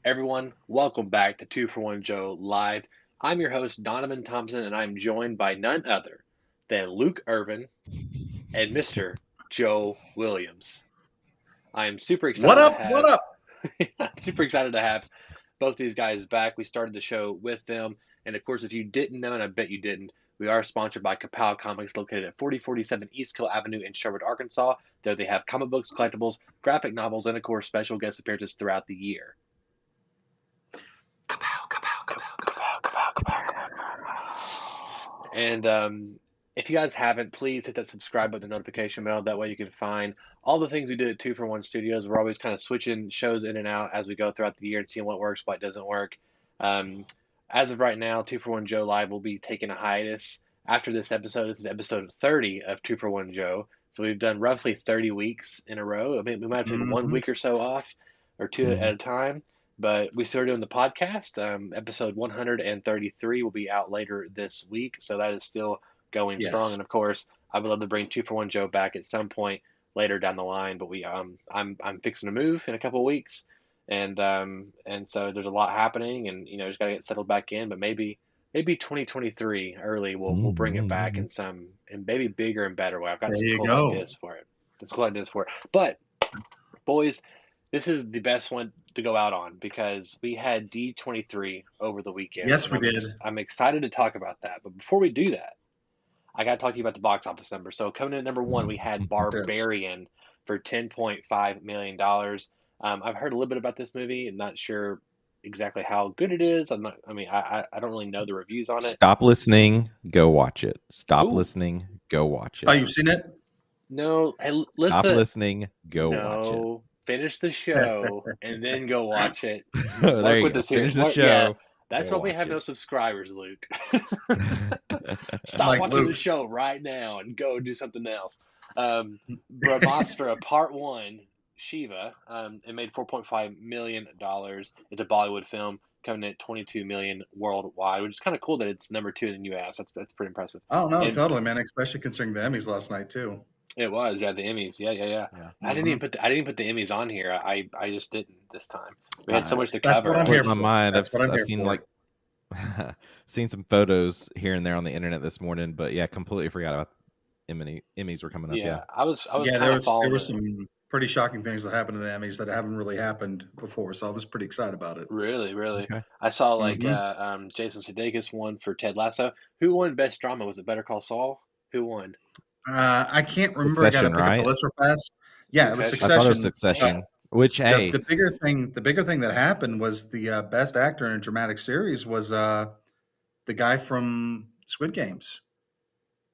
Everyone, welcome back to 2 for 1 Joe Live. I'm your host, Donovan Thompson, and I'm joined by none other than Luke Irvin and Mr. Joe Williams. I am super What excited to up? What have up? I'm super excited to have both these guys back. We started the show with them, and of course, if you didn't know, and I bet you didn't, we are sponsored by Kapow Comics, located at 4047 East Hill Avenue in Sherwood, Arkansas. There they have comic books, collectibles, graphic novels, and of course, special guest appearances throughout the year. Kapow, kapow, kapow, kapow. Kapow, kapow, kapow, kapow, kapow. And if you guys haven't, please hit that subscribe button and notification bell. That way you can find all the things we do at 2 for 1 Studios. We're always kind of switching shows in and out as we go throughout the year and seeing what works, what doesn't work. Um, as of right now, 2 for 1 Joe Live will be taking a hiatus after this episode. This is episode 30 of 2 for 1 Joe. So we've done roughly 30 weeks in a row. I mean, we might have taken 1 week or so off or two at a time. But we started doing the podcast. Episode 133 will be out later this week, so that is still going strong. Yes. And of course, I would love to bring 2 for 1 Joe back at some point later down the line. But I'm fixing to move in a couple of weeks, and so there's a lot happening, and just gotta get settled back in. But maybe 2023 early we'll bring it back in some and maybe bigger and better way. I've got There some you cool go. ideas for it. There's cool ideas for it. But boys, this is the best one to go out on because we had D23 over the weekend, Yes, and we did. I'm excited to talk about that. But before we do that, I got to talk to you about the box office number. So coming in at number one, we had Yes. Barbarian for $10.5 million. I've heard a little bit about this movie. I'm not sure exactly how good it is. I don't really know the reviews on it. Stop listening. Go watch it. Stop Ooh. listening. Go watch Oh, it. you've seen it? No, hey, let's Stop listening. Go watch it. no, finish the show and then go watch it. There Work you with go. us here. Finish the Yeah, show. that's Go why we watch have no it. subscribers, Luke. Stop Like watching the Luke. show right now and go do something else. Brahmastra Part 1, Shiva, it made $4.5 million. It's a Bollywood film coming in at $22 million worldwide, which is kind of cool that it's number 2 in the US. That's pretty impressive. Oh, no, And totally, man. Especially considering the Emmys last night, too. it was, yeah, the Emmys. Yeah. Yeah. I didn't even put the Emmys on here. I just didn't this time. We had so much to That's what cover. I'm here Slipped my for. mind. That's what I'm I've here seen for. seen some photos here and there on the internet this morning, but yeah, completely forgot about Emmys were coming up. Yeah. I was Yeah, kind of there following were it. some pretty shocking things that happened in the Emmys that haven't really happened before, so I was pretty excited about it. Really. Okay. I saw hmm Jason Sudeikis won for Ted Lasso. Who won Best Drama? Was it Better Call Saul? Who won? I can't remember. I got to Succession, pick up the right? list real fast. Yeah, it was Succession. I thought it was Succession. Succession. Which The bigger thing that happened was the best actor in a dramatic series was the guy from Squid Games.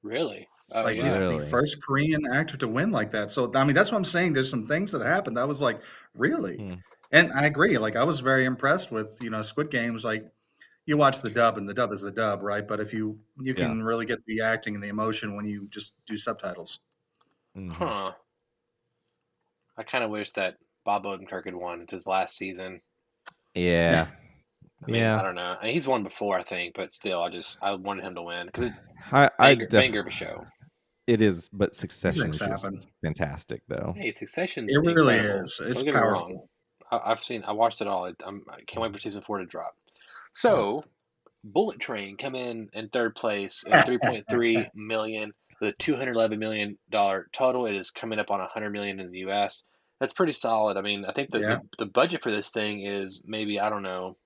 Really? Oh Like yeah. he's the Really? first Korean actor to win like that. So I mean, that's what I'm saying. There's some things that happened. I was like, really? Hmm. And I agree. Like I was very impressed with Squid Games. Like you watch the dub, and the dub is the dub, right? But if you Yeah. can really get the acting and the emotion when you just do subtitles. Mhm. Huh. I kind of wish that Bob Odenkirk had won. It's his last season. Yeah. I mean, Yeah. I don't know. I mean, he's won before, I think, but still, I wanted him to win because it's I banger of a show. It is, but These Succession things is just happen. fantastic, though. Hey, Succession's It really incredible. is. It's Don't get me wrong. powerful. I watched it all. I can't wait for season 4 to drop. Yeah. So, Bullet Train come in third place at 3.3 million with a $211 million total. It is coming up on 100 million in the US. That's pretty solid. I mean, I think that Yeah. the budget for this thing is maybe, I don't know.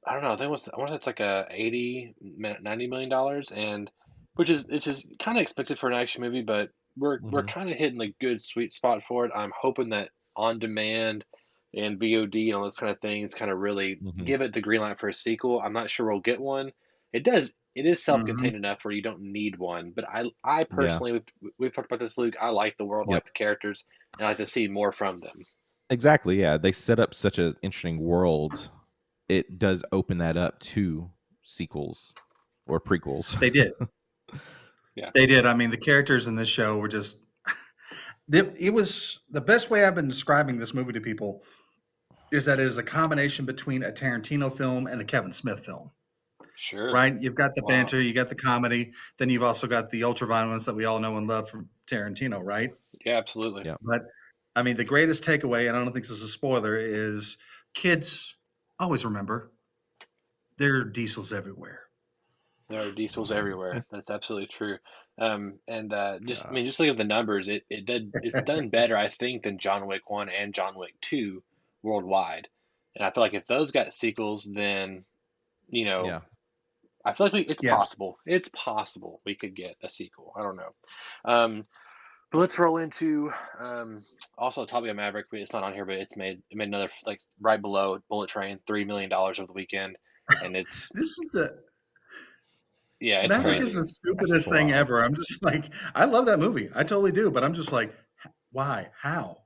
I want to say it's like a 80, $90 million, and which is it's just kind of expensive for an action movie, but we're Mhm. kind of hitting the good sweet spot for it. I'm hoping that on demand and VOD and all those kind of things kind of really Mhm. give it the green light for a sequel. I'm not sure we'll get one. It is hmm self-contained enough where you don't need one, but I Yeah. personally we've talked about this, Luke. I like the world, I Yep. like the characters, and I like to see more from them. Exactly. Yeah. They set up such an interesting world. It does open that up to sequels or prequels. They did. Yeah. They did. I mean, the characters in this show were just. It was the best way I've been describing this movie to people is that it is a combination between a Tarantino film and a Kevin Smith film. Sure. Right? You've got the Wow. banter, you got the comedy, then you've also got the ultra violence that we all know and love from Tarantino, right? Yeah, absolutely. Yeah. But I mean, the greatest takeaway, and I don't think this is a spoiler, is kids always remember there are diesels everywhere. There are diesels everywhere. That's absolutely true. And just I Yeah. mean, just look at the numbers. It's done better, I think, than John Wick 1 and John Wick 2 worldwide. And I feel like if those got sequels, then you know, Yeah. I feel like it's Yes. possible. It's possible we could get a sequel. I don't know. But let's roll into also Top Gun Maverick. It's not on here, but it made another like right below Bullet Train, $3 million over the weekend, and it's This is the yeah, it's Yeah. Maverick is crazy. the That's just stupidest a thing lot. ever. I'm just like, I love that movie. I totally do, but I'm just like, why? How?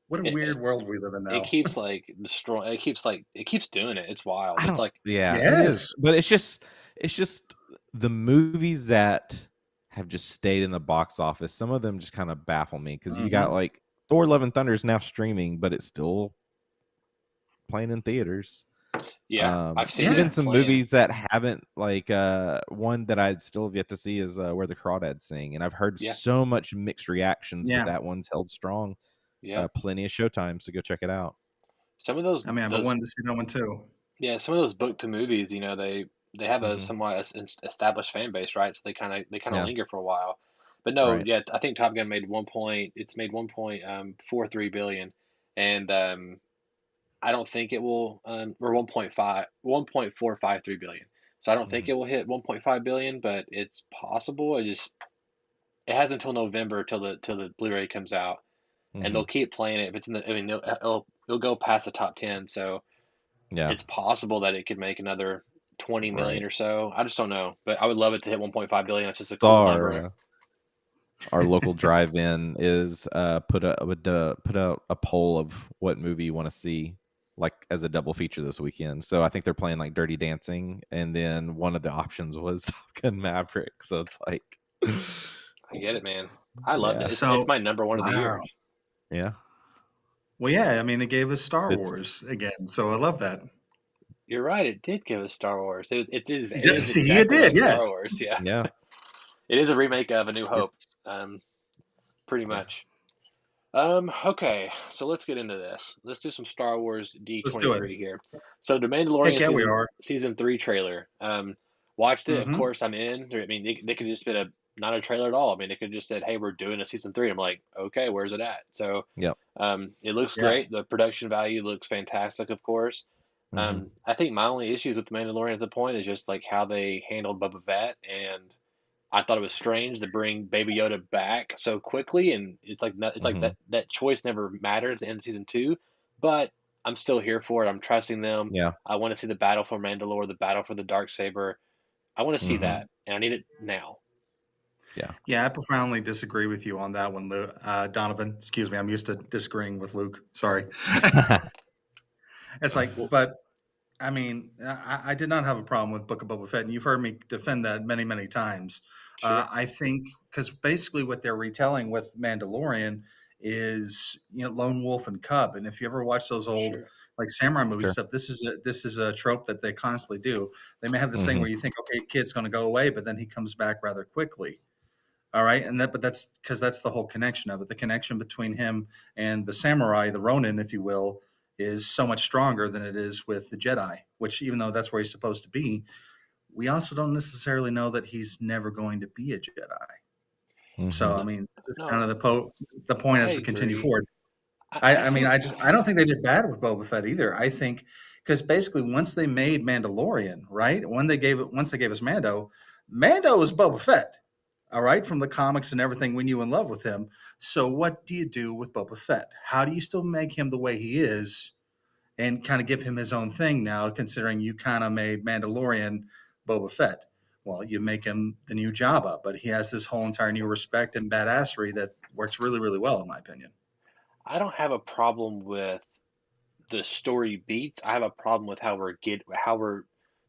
What a It, weird it world we live in it now. keeps like destroying. It keeps doing it. It's wild. I It's don't. like Yeah, it is. Yes. But it's just the movies that have just stayed in the box office. Some of them just kind of baffle me because you got Hmm. like Thor: Love and Thunder is now streaming, but it's still playing in theaters. yeah, I've seen Even Yeah. that some playing. movies that haven't like one that I'd still have yet to see is Where the Crawdads Sing, and I've heard Yeah, so much mixed reactions, but Yeah. that one's held strong. yeah. Plenty of showtime, so go check it out. Some of those I mean, I've been those wanting to see that one too. Yeah, some of those book to movies, they have a Hmm. somewhat established fan base, right? So they kind of Yeah, linger for a while. But no, right. yeah, I think Top Gun made 1.43 billion, and I don't think it will or 1.453 billion. So I don't think Hmm. it will hit 1.5 billion, but it's possible. It has until November till the Blu-ray comes out, and Hmm. they'll keep playing it. If it's in the, I mean, it'll go past the top 10, so Yeah, it's possible that it could make another 20 million right. or so. I just don't know, but I would love it to hit 1.5 billion. That's just a cool Star, number. our local drive-in is put out a poll of what movie you want to see, like as a double feature this weekend. So I think they're playing like Dirty Dancing, and then one of the options was Top Gun Maverick. So it's like, I get it, man. I loved yeah, it. It's So, my number one of the year. wow. yeah. Well, yeah. I mean, it gave us Star It's Wars again, so I love that. You're right. It did give us Star Wars. It Yeah, is see, it exactly did. like Star Yes. Wars. Yeah, yeah. it is a remake of A New Hope. It's Um, pretty yeah. much. Okay, so let's get into this. Let's do some Star Wars Let's do it. D23 here. So the Heck Mandalorian yeah, we are. season 3 trailer. Watched it. Of Hmm. course, I'm in. I mean, they could have just been not a trailer at all. I mean, they could have just said, "Hey, we're doing a season 3." I'm like, okay, where's it at? So, Yep. it looks Yeah. great. The production value looks fantastic, of course. Hmm. I think my only issues with the Mandalorian at the point is just like how they handled Boba Fett, and I thought it was strange to bring Baby Yoda back so quickly, and it's like Hmm. that choice never mattered at the end of season 2, but I'm still here for it. I'm trusting them. Yeah. I want to see the battle for Mandalore, the battle for the dark saber. I want to see Hmm. that, and I need it now. Yeah. Yeah, I profoundly disagree with you on that one, Donovan. Excuse me. I'm used to disagreeing with Luke. Sorry. It's like, Well, but I mean, I did not have a problem with Book of Boba Fett, and you've heard me defend that many, many times. sure, I think because basically what they're retelling with Mandalorian is lone wolf and cub, and if you ever watch those old sure. like samurai movie Sure. stuff, this is a trope that they constantly do. They may have this thing Hmm. where you think, okay, kid's going to go away, but then he comes back rather quickly. All right, but that's because that's the whole connection of it. The connection between him and the samurai, the Ronin, if you will, is so much stronger than it is with the Jedi. Which, even though that's where he's supposed to be, we also don't necessarily know that he's never going to be a Jedi. So, Hmm. I No, mean, this is kind of no, the point I as we continue agree. forward. I I mean, see. I don't think they did bad with Boba Fett either. I think because basically once they made Mandalorian, right? Once they gave us Mando, Mando is Boba Fett, all right, from the comics and everything we knew and love with him. So what do you do with Boba Fett? How do you still make him the way he is and kind of give him his own thing now, considering you kind of made Mandalorian Boba Fett? Well, you make him the new Jabba, but he has this whole entire new respect and badassery that works really, really well, in my opinion. I don't have a problem with the story beats. I have a problem with how we're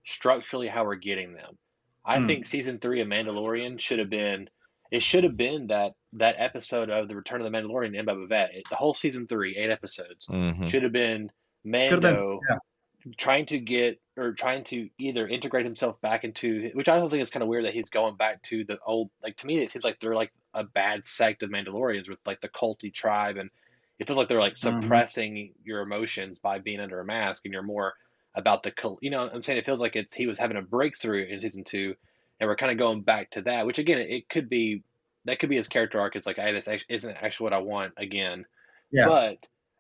structurally how we're getting them. I think Mm, season 3 of Mandalorian should have been that episode of the Return of the Mandalorian and Boba Fett. The whole season 3, 8 episodes, Hmm. should have been could have been, Mando yeah. trying to either integrate himself back into, which I also think is kind of weird that he's going back to the old, like to me it seems like they're like a bad sect of Mandalorians with like the culty tribe, and it feels like they're like Mhm. suppressing your emotions by being under a mask, and you're more about I'm saying it feels like he was having a breakthrough in season 2, and we're kind of going back to that, which again, it could be that could be his character arc. It's like, hey, this isn't actually what I want again. Yeah, But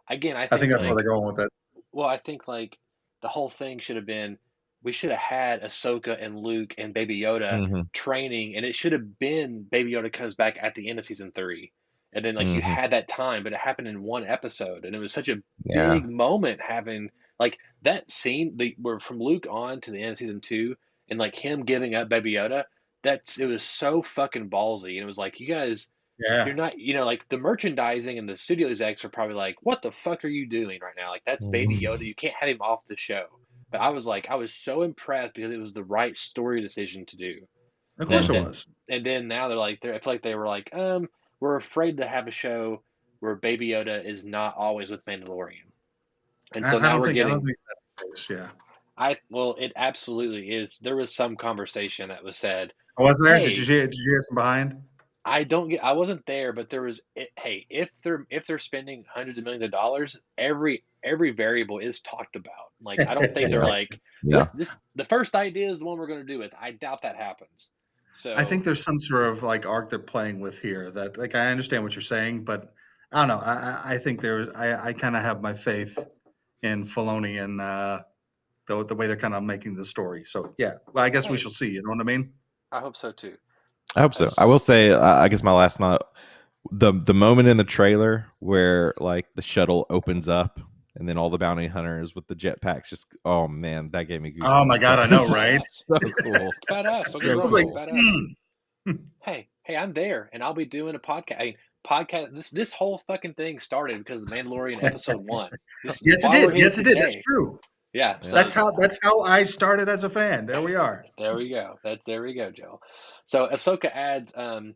again, I I think think that's where like, they're going with it. well, I think like the whole thing should have been we should have had Ahsoka and Luke and Baby Yoda Mhm. training, and it should have been Baby Yoda comes back at the end of season 3. And then like you Mhm. had that time, but it happened in one episode, and it was such a Yeah. big moment having like that scene where from Luke on to the end of season 2 and like him giving up Baby Yoda, it was so fucking ballsy. And it was like, you guys, you're Yeah. not, like the merchandising and the studio execs are probably like, what the fuck are you doing right now? Like, that's Baby Mhm. Yoda. You can't have him off the show. But I was like, I was so impressed because it was the right story decision to do. Of course That it that, Mhm. was. and then now I feel like they were like, we're afraid to have a show where Baby Yoda is not always with Mandalorian. And so I now don't we're think getting, that's the case. Yeah. well, it absolutely is. There was some conversation that was said, Was there? hey, Did you hear some behind? I wasn't there, but there was hey, if they're spending hundreds of millions of dollars, every variable is talked about. Like I don't think they're Yeah. like, Yeah. the first idea is the one we're going to do it. I doubt that happens. I So, think there's some sort of like arc they're playing with here that like I understand what you're saying, but I don't know. I think I kind of have my faith in Filoni and the way they're kind of making the story. So yeah, well, I guess we hey, shall see. You know what I mean? I hope so too. I hope so. I As will say, I guess my last thought, the moment in the trailer where like the shuttle opens up and then all the bounty hunters with the jetpacks just, oh man, that gave me Oh my goosebumps. god, I That know, was right? badass. so cool. It's badass. Don't get me I So wrong, was it's like, cool. badass. mm. Hey, I'm there, and I'll be doing a podcast. Podcast. This whole fucking thing started because of the Mandalorian episode 1. This is Yes, it why we're did. here Yes, it did. That's today. true. Yeah. Yeah. So That's how I started as a fan. There we are. there we go. There we go, Joe. So Ahsoka adds Edmund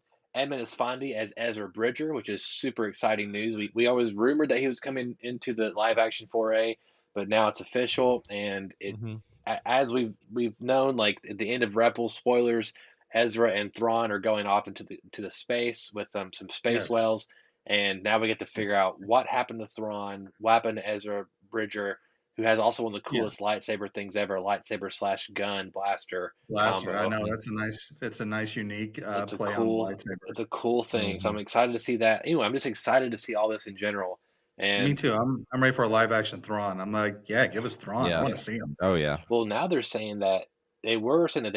Esfandi as Ezra Bridger, which is super exciting news. We always rumored that he was coming into the live action foray, but now it's official, and Mhm. as we've known, like at the end of Rebels, spoilers, Ezra and Thrawn are going off into the space with some space Yes. wells, and now we get to figure out what happened to Thrawn, what happened to Ezra Bridger, who has also one of the Yeah. coolest lightsaber things ever, lightsaber slash gun blaster Blaster. I combo. know it's a nice unique It's a play on the cool lightsaber. it's a cool thing. So I'm Mhm. excited to see that. Anyway, I'm just excited to see all this in general. Me And too. I'm ready for a live action Thrawn. I'm like, yeah, give us Thrawn. I Yeah. want to yeah. see him. Oh yeah. Well, now they're saying that they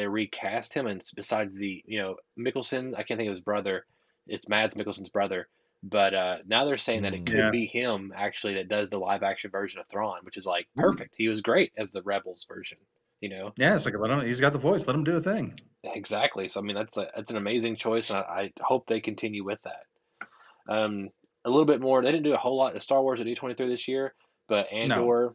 recast him, and besides the Mickelson, I can't think of his brother. It's Mads Mikkelsen's brother, but now they're saying that it Mm. could Yeah. be him actually that does the live action version of Thrawn, which is like Ooh. perfect. He was great as the Rebels version. Yeah, it's like let him. He's got the voice. Let him do a thing. Exactly. So I mean that's an amazing choice, and I hope they continue with that. Um, a little bit more. They didn't do a whole lot of Star Wars at D23 this year, but No. Andor,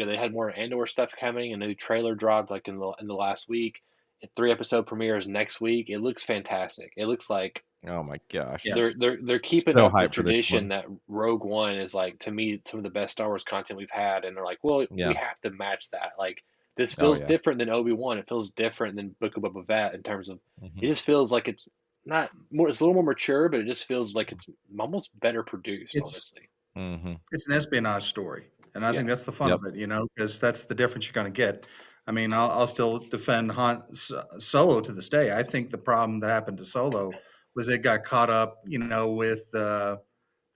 they had more Andor stuff coming. A new trailer dropped like in the last week. A 3 episode premiere is next week. It looks fantastic. It looks like Oh my gosh. they're Yes. they're keeping So up the hyped for this tradition one. that Rogue One is like to me some of the best Star Wars content we've had, and they're like, well, we Yeah. have to match that. Like this Oh feels yeah. different than Obi-Wan. It feels different than Book of Boba Fett in terms of it Mhm. just feels like it's not more. It's a little more mature, but it just feels like it's almost better produced, It's honestly. Mhm. it's an espionage story, and I Yeah, think that's the fun Yep. of it. Because that's the difference you're going to get. I mean, I'll still defend Solo to this day. I think the problem that happened to Solo was it got caught up, with the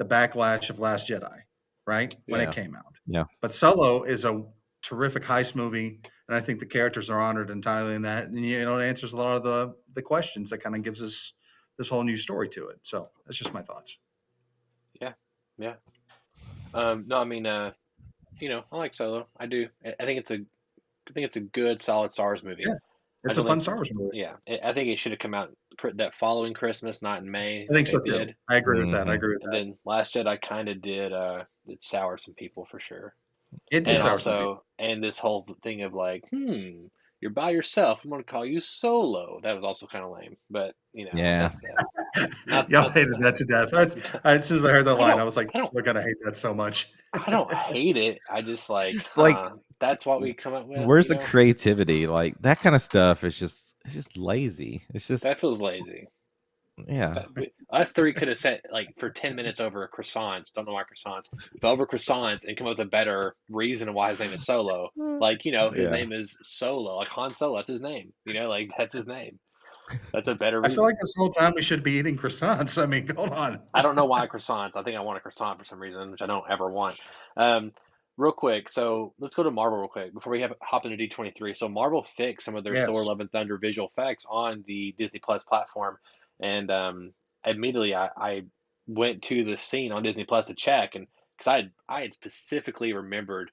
backlash of Last Jedi, right when it yeah, Yeah. came out. Yeah. But Solo is a terrific heist movie, and I think the characters are honored entirely in that. And it answers a lot of the questions that kind of gives us this whole new story to it. So that's just my thoughts. yeah, yeah. No, I mean, I like Solo. I do. I think it's a good, solid Star Wars movie. Yeah, I it's a don't fun think, Star Wars movie. yeah, I think it should have come out that following Christmas, not in May, I like think so it too. did. I agree with that. I Mhm. agree with And that. then Last Jedi kind of did sour some people for sure. It did And sour some people. also, and this whole thing of like, you're by yourself. I'm gonna call you Solo. That was also kind of lame, but Yeah. that's not Y'all not. hated that to death. As soon as I heard that I line, don't. I was like, I don't. we're gonna hate that so much. I don't hate it. I just It's like, just like, that's what we come up with. where's the creativity? Like that kind of stuff is just, it's just lazy. It's That just, feels lazy. Yeah. Us three could have sat like for 10 minutes over croissants. Don't know why croissants, but over croissants and come up with a better reason why his name is Solo. Like, his Yeah. name is Solo, like Han Solo. That's his name. Like that's his name. That's a better I feel reason. like this whole time we should be eating croissants. I mean, hold on. I don't know why croissants. I think I want a croissant for some reason, which I don't ever want. Um, Real quick, so let's go to Marvel real quick before we hop into D23. So Marvel fixed some of their Thor: Yes. Love and Thunder visual effects on the Disney Plus platform, and immediately I went to the scene on Disney Plus to check, and because I had specifically remembered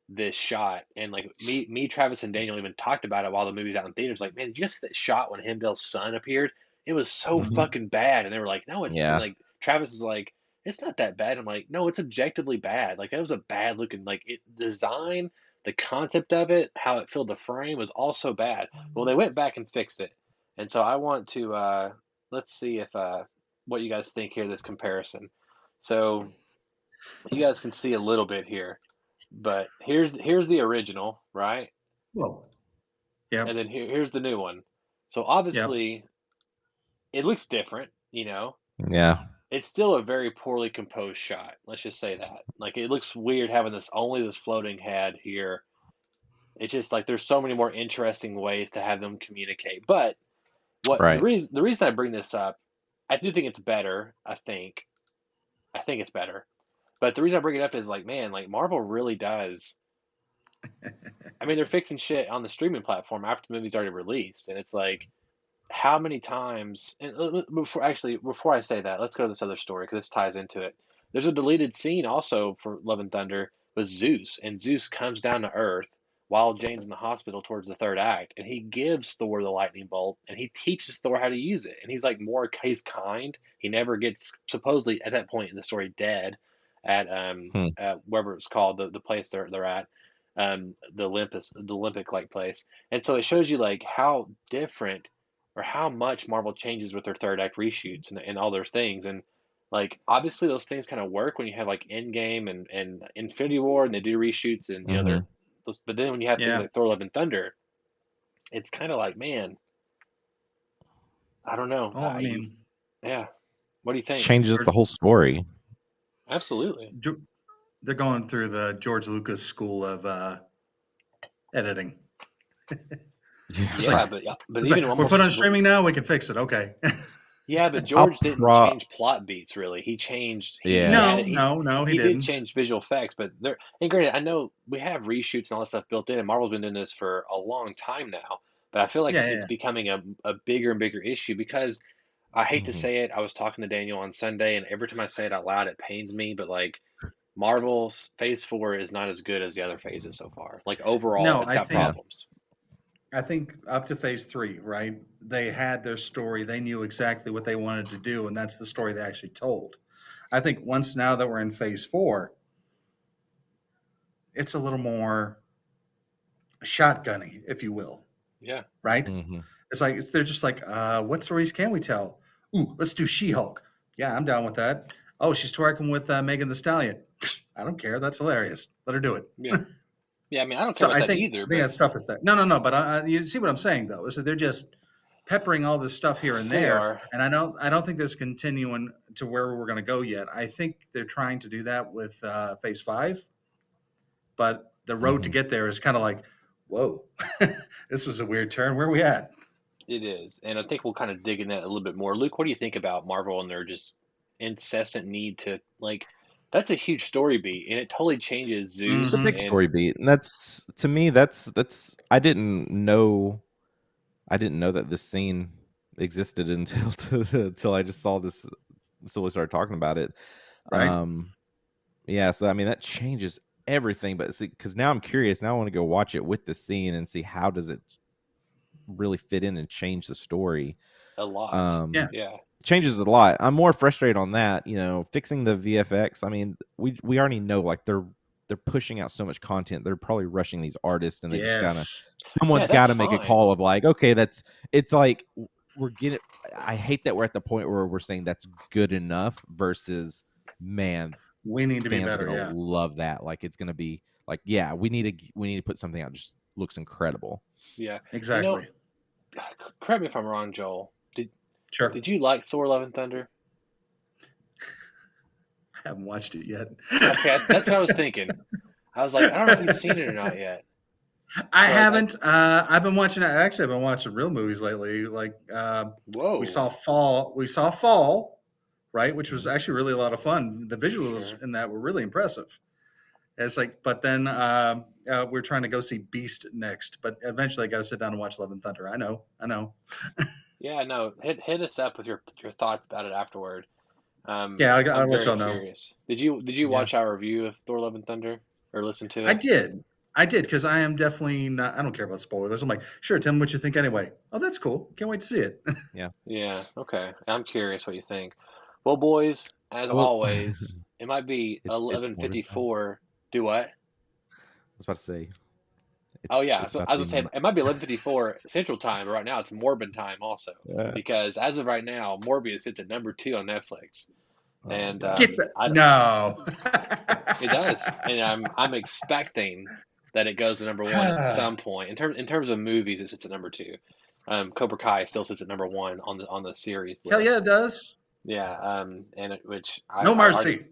this shot, and like me, Travis, and Daniel even talked about it while the movie's out in theaters. Like, man, did you guys see that shot when Heimdall's son appeared? It was so Mhm. fucking bad, and they were like, no, it's and Yeah. like Travis is like, it's not that bad. I'm like, no, it's objectively bad. Like that was a bad looking like design, the concept of it, how it filled the frame was also bad. Well, they went back and fixed it, and so I want to let's see if what you guys think here this comparison. So you guys can see a little bit here, but here's the original, right? Whoa. And Yep. then here's the new one. So Yep. obviously it looks different, Yeah. It's still a very poorly composed shot. Let's just say that. Like it looks weird having this floating head here. It's just like there's so many more interesting ways to have them communicate. But what Right. the reason I bring this up, I do think it's better. I think it's better. But the reason I bring it up is like, man, like Marvel really does. I mean, they're fixing shit on the streaming platform after the movie's already released, and it's like, how many times? And before I say that, let's go to this other story because this ties into it. There's a deleted scene also for Love and Thunder with Zeus, and Zeus comes down to Earth while Jane's in the hospital towards the third act, and he gives Thor the lightning bolt, and he teaches Thor how to use it, and he's kind. He never gets supposedly at that point in the story dead Hmm. at wherever it's called the place they're at, the Olympic like place, and so it shows you like how different or how much Marvel changes with their third act reshoots and all those things. And like obviously those things kind of work when you have like Endgame and Infinity War and they do reshoots and they're Hmm. those, but then when you have things Yeah. like Thor: Love and Thunder, it's kind of like, man, I don't know. Oh, I mean, Yeah. What do you think? Changes the George, whole story. Absolutely. they're going through the George Lucas school of editing. It's Yeah, Yeah. like but it's even like we're put almost on streaming now. We can fix it. Okay. yeah, but I'll George didn't pro. change plot beats really. He changed he Yeah. added No, he he did didn't. change visual effects, but there and granted, I know we have reshoots and all that stuff built in, and Marvel's been doing this for a long time now. But I feel like Yeah, it's yeah, becoming a bigger and bigger issue because I hate to Hmm. say it, I was talking to Daniel on Sunday, and every time I say it out loud, it pains me, but like Marvel's Phase 4 is not as good as the other phases so far. Like overall, no. it's I got think Yeah. problems. I think up to phase 3, right? They had their story. They knew exactly what they wanted to do, and that's the story they actually told. I think once now that we're in phase 4, it's a little more shotgunny, if you will, Yeah. right? Hmm. It's like they're just like, what stories can we tell? Ooh, let's do She-Hulk. Yeah, I'm down with that. Oh, she's twerking with Megan the Stallion. I don't care. That's hilarious. Let her do it. Yeah. Yeah, I mean, I don't care So about I that think either, I think but that stuff is there. No. But you see what I'm saying though is that they're just peppering all this stuff here and they there, are. and I don't think there's continuing to where we're going to go yet. I think they're trying to do that with Phase 5, but the road to Hmm. get there is kind of like, whoa, this was a weird turn. Where are we at? It is, and I think we'll kind of dig in that a little bit more. Luke, what do you think about Marvel and their just incessant need to like? That's a huge story beat, and it totally changes It's a Zeus Mm-hmm. big and story beat, and that's to me. That's. I didn't know. I didn't know that this scene existed until I just saw this. So we started talking about it. Right? Yeah. So I mean, that changes everything. But see, because now I'm curious. Now I want to go watch it with the scene and see how does it really fit in and change the story. a lot. Yeah. Um, Yeah, changes a lot. I'm more frustrated on that. Fixing the VFX. I mean, we already know like they're pushing out so much content. They're probably rushing these artists, and they just gotta Yes. yeah, someone's got that's to make a fine. call of like, okay, it's like we're getting. I hate that we're at the point where we're saying that's good enough versus man, We need to be fans are better. gonna Yeah. love that. Like it's gonna be like, yeah, we need to put something out that just looks incredible. Yeah, you know, Exactly. correct me if I'm wrong, Joel. Sure. Did you like Thor: Love and Thunder? I haven't watched it yet. Okay, that's what I was thinking. I was like, I don't know if you'd seen it or not yet. I So haven't. I've been watching. Actually, I've been watching real movies lately. Like we whoa, saw Fall. We saw Fall, right? Which was Mhm. actually really a lot of fun. The visuals sure. in that were really impressive. It's like, but then we're trying to go see Beast next. But eventually, I got to sit down and watch Love and Thunder. I know. Yeah, no, hit us up with your thoughts about it afterward. Yeah, I'll I'm let very y'all know. curious. Did you Yeah. watch our review of Thor: Love and Thunder or listen to I it? did. I did because I am definitely not. I don't care about spoilers. I'm like, sure, tell me what you think anyway. Oh, that's cool. Can't wait to see it. Yeah. Yeah, okay. I'm curious what you think. Well, boys, as Well, always, it might be it's Morbin time. 11:54. Do what? I was about to say Oh yeah, it's so about I to was be. gonna say it might be 11:54 Central Time, but right now it's Morbin time also. Yeah. Because as of right now, Morbius sits at number 2 on Netflix. Oh And Get gosh. the I no. it does. And I'm expecting that it goes to number 1 at some point. In terms of movies, it sits at number 2. Cobra Kai still sits at number 1 on the series Hell yeah, it list. does. Yeah, which No mercy,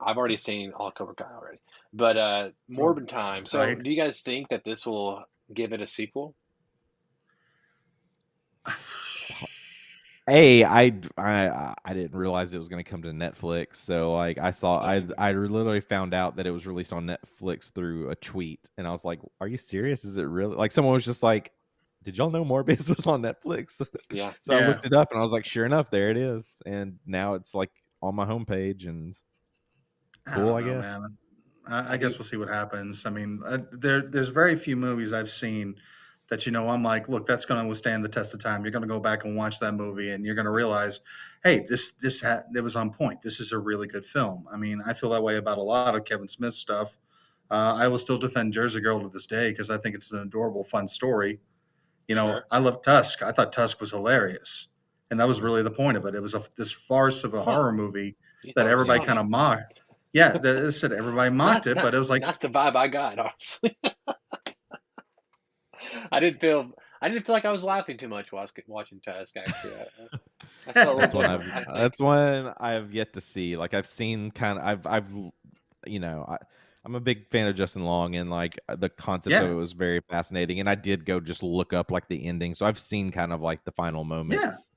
I've already seen all Cobra Kai already. But oh, Morbin time. So, right? do you guys think that this will give it a sequel? Hey, I didn't realize it was going to come to Netflix. So like I literally found out that it was released on Netflix through a tweet, and I was like, "Are you serious? Is it really?" Like someone was just like, "Did y'all know Morbius was on Netflix?" Yeah. So I Yeah, looked it up, and I was like, "Sure enough, there it is." And now it's like on my homepage, and I cool, don't I know, guess. man. I I do. guess we'll see what happens. I mean, there's very few movies I've seen that I'm like, look, that's going to withstand the test of time. You're going to go back and watch that movie, and you're going to realize, hey, it was on point. This is a really good film. I mean, I feel that way about a lot of Kevin Smith stuff. I will still defend Jersey Girl to this day because I think it's an adorable, fun story. Sure. I love Tusk. I thought Tusk was hilarious, and that was really the point of it. It was this farce of a Huh. horror movie You that thought it was everybody kind funny. of mocked. Yeah, that said everybody mocked Not it, not but it was like, not the vibe I got, honestly. I didn't feel I didn't feel like I was laughing too much while I was watching Tusk. Actually, I felt a little That's one bit. that's one I've yet to see. Like I've seen kind of I've you know, I'm a big fan of Justin Long, and like the concept of yeah, it was very fascinating, and I did go just look up like the ending. So I've seen kind of like the final yeah. moments.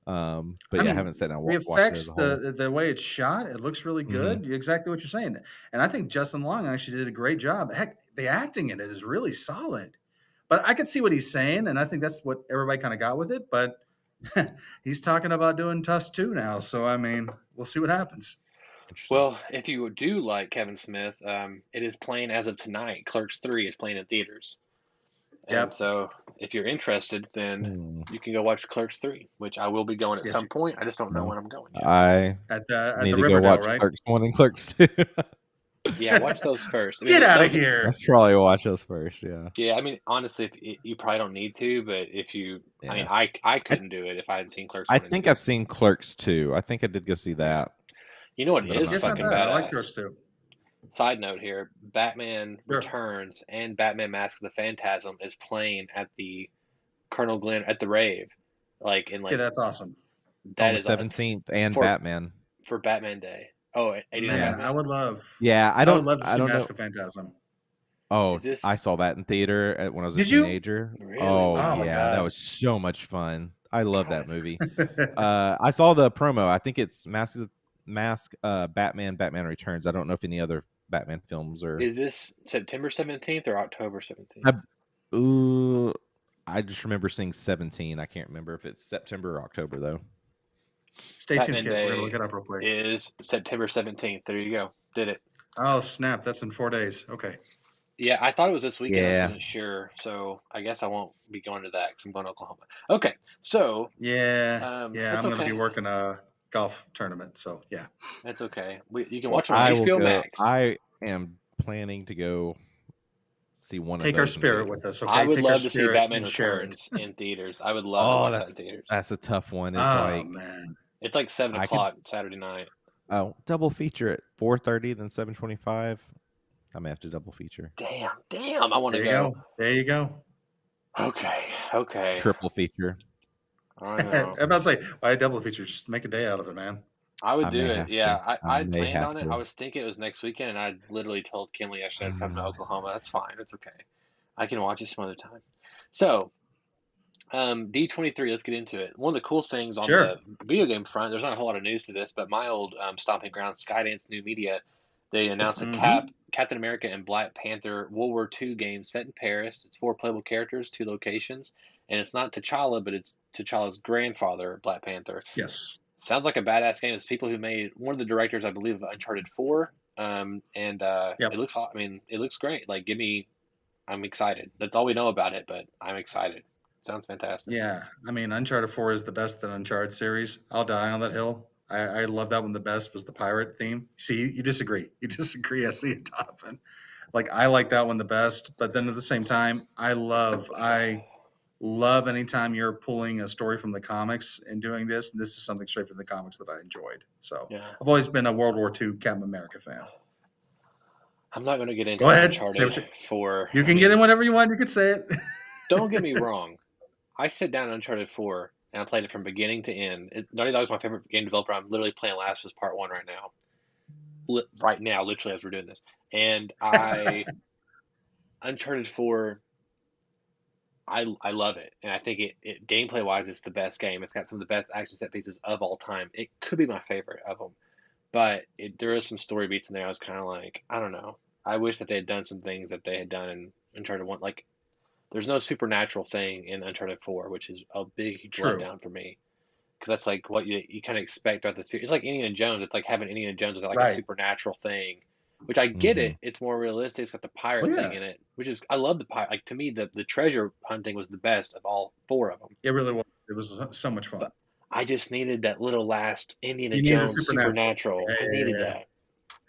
But I yeah, I mean, haven't sat down and the watched it as effects, a whole. the way it's shot, it looks really Mhm. good. You're exactly what you're saying, and I think Justin Long actually did a great job. Heck, the acting in it is really solid. But I could see what he's saying, and I think that's what everybody kind of got with it. But he's talking about doing Tusk 2 now, so I mean, we'll see what happens. Interesting. Well, if you do like Kevin Smith, it is playing as of tonight. Clerks 3 is playing in theaters. And Yep. so if you're interested, then Hmm. you can go watch Clerks 3, which I will be going at Yes, some point. I just don't know No. when I'm going yet. I at need the to go Riverdale, watch right? Clerks 1 and Clerks 2. Yeah, watch those first. I Get mean, out of those, I here. should probably watch those first, yeah. yeah, I mean, honestly, you probably don't need to, but if you, I mean, Yeah. I I couldn't do it if I hadn't seen Clerks I 1 and think 2. I've seen Clerks 2. I think I did go see Yeah. that, You know what but I'm is not It's not fucking bad. I sure. like badass? yours too. Side note here, Batman Sure. Returns and Batman Mask of the Phantasm is playing at the Colonel Glenn at the rave. Like in Okay, like that's awesome. On that the is a 17th and for Batman. for Batman Day. Oh, 89 Yeah. Man, Batman? Yeah, I would love to I see don't know. Mask of Phantasm. Oh, Is I this saw that in theater when I was a Did you? teenager. really? Oh Oh my Wow. yeah, that god. was so much fun. I love that movie. Yeah, I saw the promo. I think it's Batman Returns. I don't know if any other Batman films are. Is this September 17th or October 17th? I, ooh, I just remember seeing 17. I can't remember if it's September or October though. Stay tuned, Batman kids. We're gonna look Day it up real quick. is September 17th. There you go. Did it. Oh snap! That's in 4 days. Okay. Yeah, I thought it was this weekend. I just Yeah. wasn't sure. So I guess I won't be going to that because I'm going to Oklahoma. Okay. So, Yeah, yeah. that's I'm gonna be okay. working a golf tournament, so yeah. That's okay. You can Well, watch it on I will HBO go. Max. I am planning to go see one of Take our those in spirit with theater. us, I okay? would Take our love to see spirit Batman and share it. Returns in theaters. I would love to Oh, watch that in theaters. that's a tough one. It's Oh like man. It's like seven I could o'clock Saturday night. double feature at 4:30 then 7:25. I may have to double feature. Damn, I want to There you go. go. There you go. Okay. Triple feature. I I'm know. about to say, why a double feature? Just make a day out of it, man. I would I do may it. have to. Yeah, I I'd may planned have on it. I to. was thinking it was next weekend, and I literally told Kimberly yesterday I'd come to Oklahoma. That's fine. It's okay. I can watch it some other time. So, D23, let's get into it. One of the cool things on the Sure. video game front, there's not a whole lot of news to this, but my old stomping ground, Skydance New Media, they announced a Hmm. Captain America and Black Panther World War II game set in Paris. It's 4 playable characters, 2 locations, and it's not T'Challa, but it's T'Challa's grandfather, Black Panther. Yes. Sounds like a badass game. It's people who made one of the directors, I believe, of Uncharted 4. And it Yep. looks, I mean, it looks great. Like, I'm excited. That's all we know about it, but I'm excited. Sounds fantastic. Yeah. I mean, Uncharted 4 is the best in Uncharted series. I'll die on that hill. I love that one. The best was the pirate theme. See, you disagree. You disagree. I see it, Donovan. Like I like that one the best, but then at the same time, I love anytime you're pulling a story from the comics and doing this. And this is something straight from the comics that I enjoyed. So Yeah. I've always been a World War II Captain America fan. I'm not going to get Go into ahead. Say Uncharted what 4. you I can get in mean, whatever you want. You could say it. don't get me wrong. I sit down Uncharted 4 and I played it from beginning to end. Naughty Dog's my favorite game developer. I'm literally playing Last of Us Part 1 right now. Right now, literally as we're doing this. And Uncharted 4, I love it. And I think it gameplay wise, it's the best game. It's got some of the best action set pieces of all time. It could be my favorite of them. But there is some story beats in there. I was kind of like, I don't know. I wish that they had done some things that they had done in Uncharted 1. Like, there's no supernatural thing in Uncharted 4, which is a big, huge True. letdown for me. Because that's like what you kind of expect out the series. It's like Indiana Jones. It's like having Indiana Jones without like a Right. supernatural thing, which I get Hmm. it. It's more realistic. It's got the Well, pirate thing yeah, in it, which is I love the pirate. Like to me, the treasure hunting was the best of all 4 of them. it really was. It was so much fun. But I just needed that little last Indiana You needed a Jones supernatural. supernatural. Yeah, I yeah, needed yeah.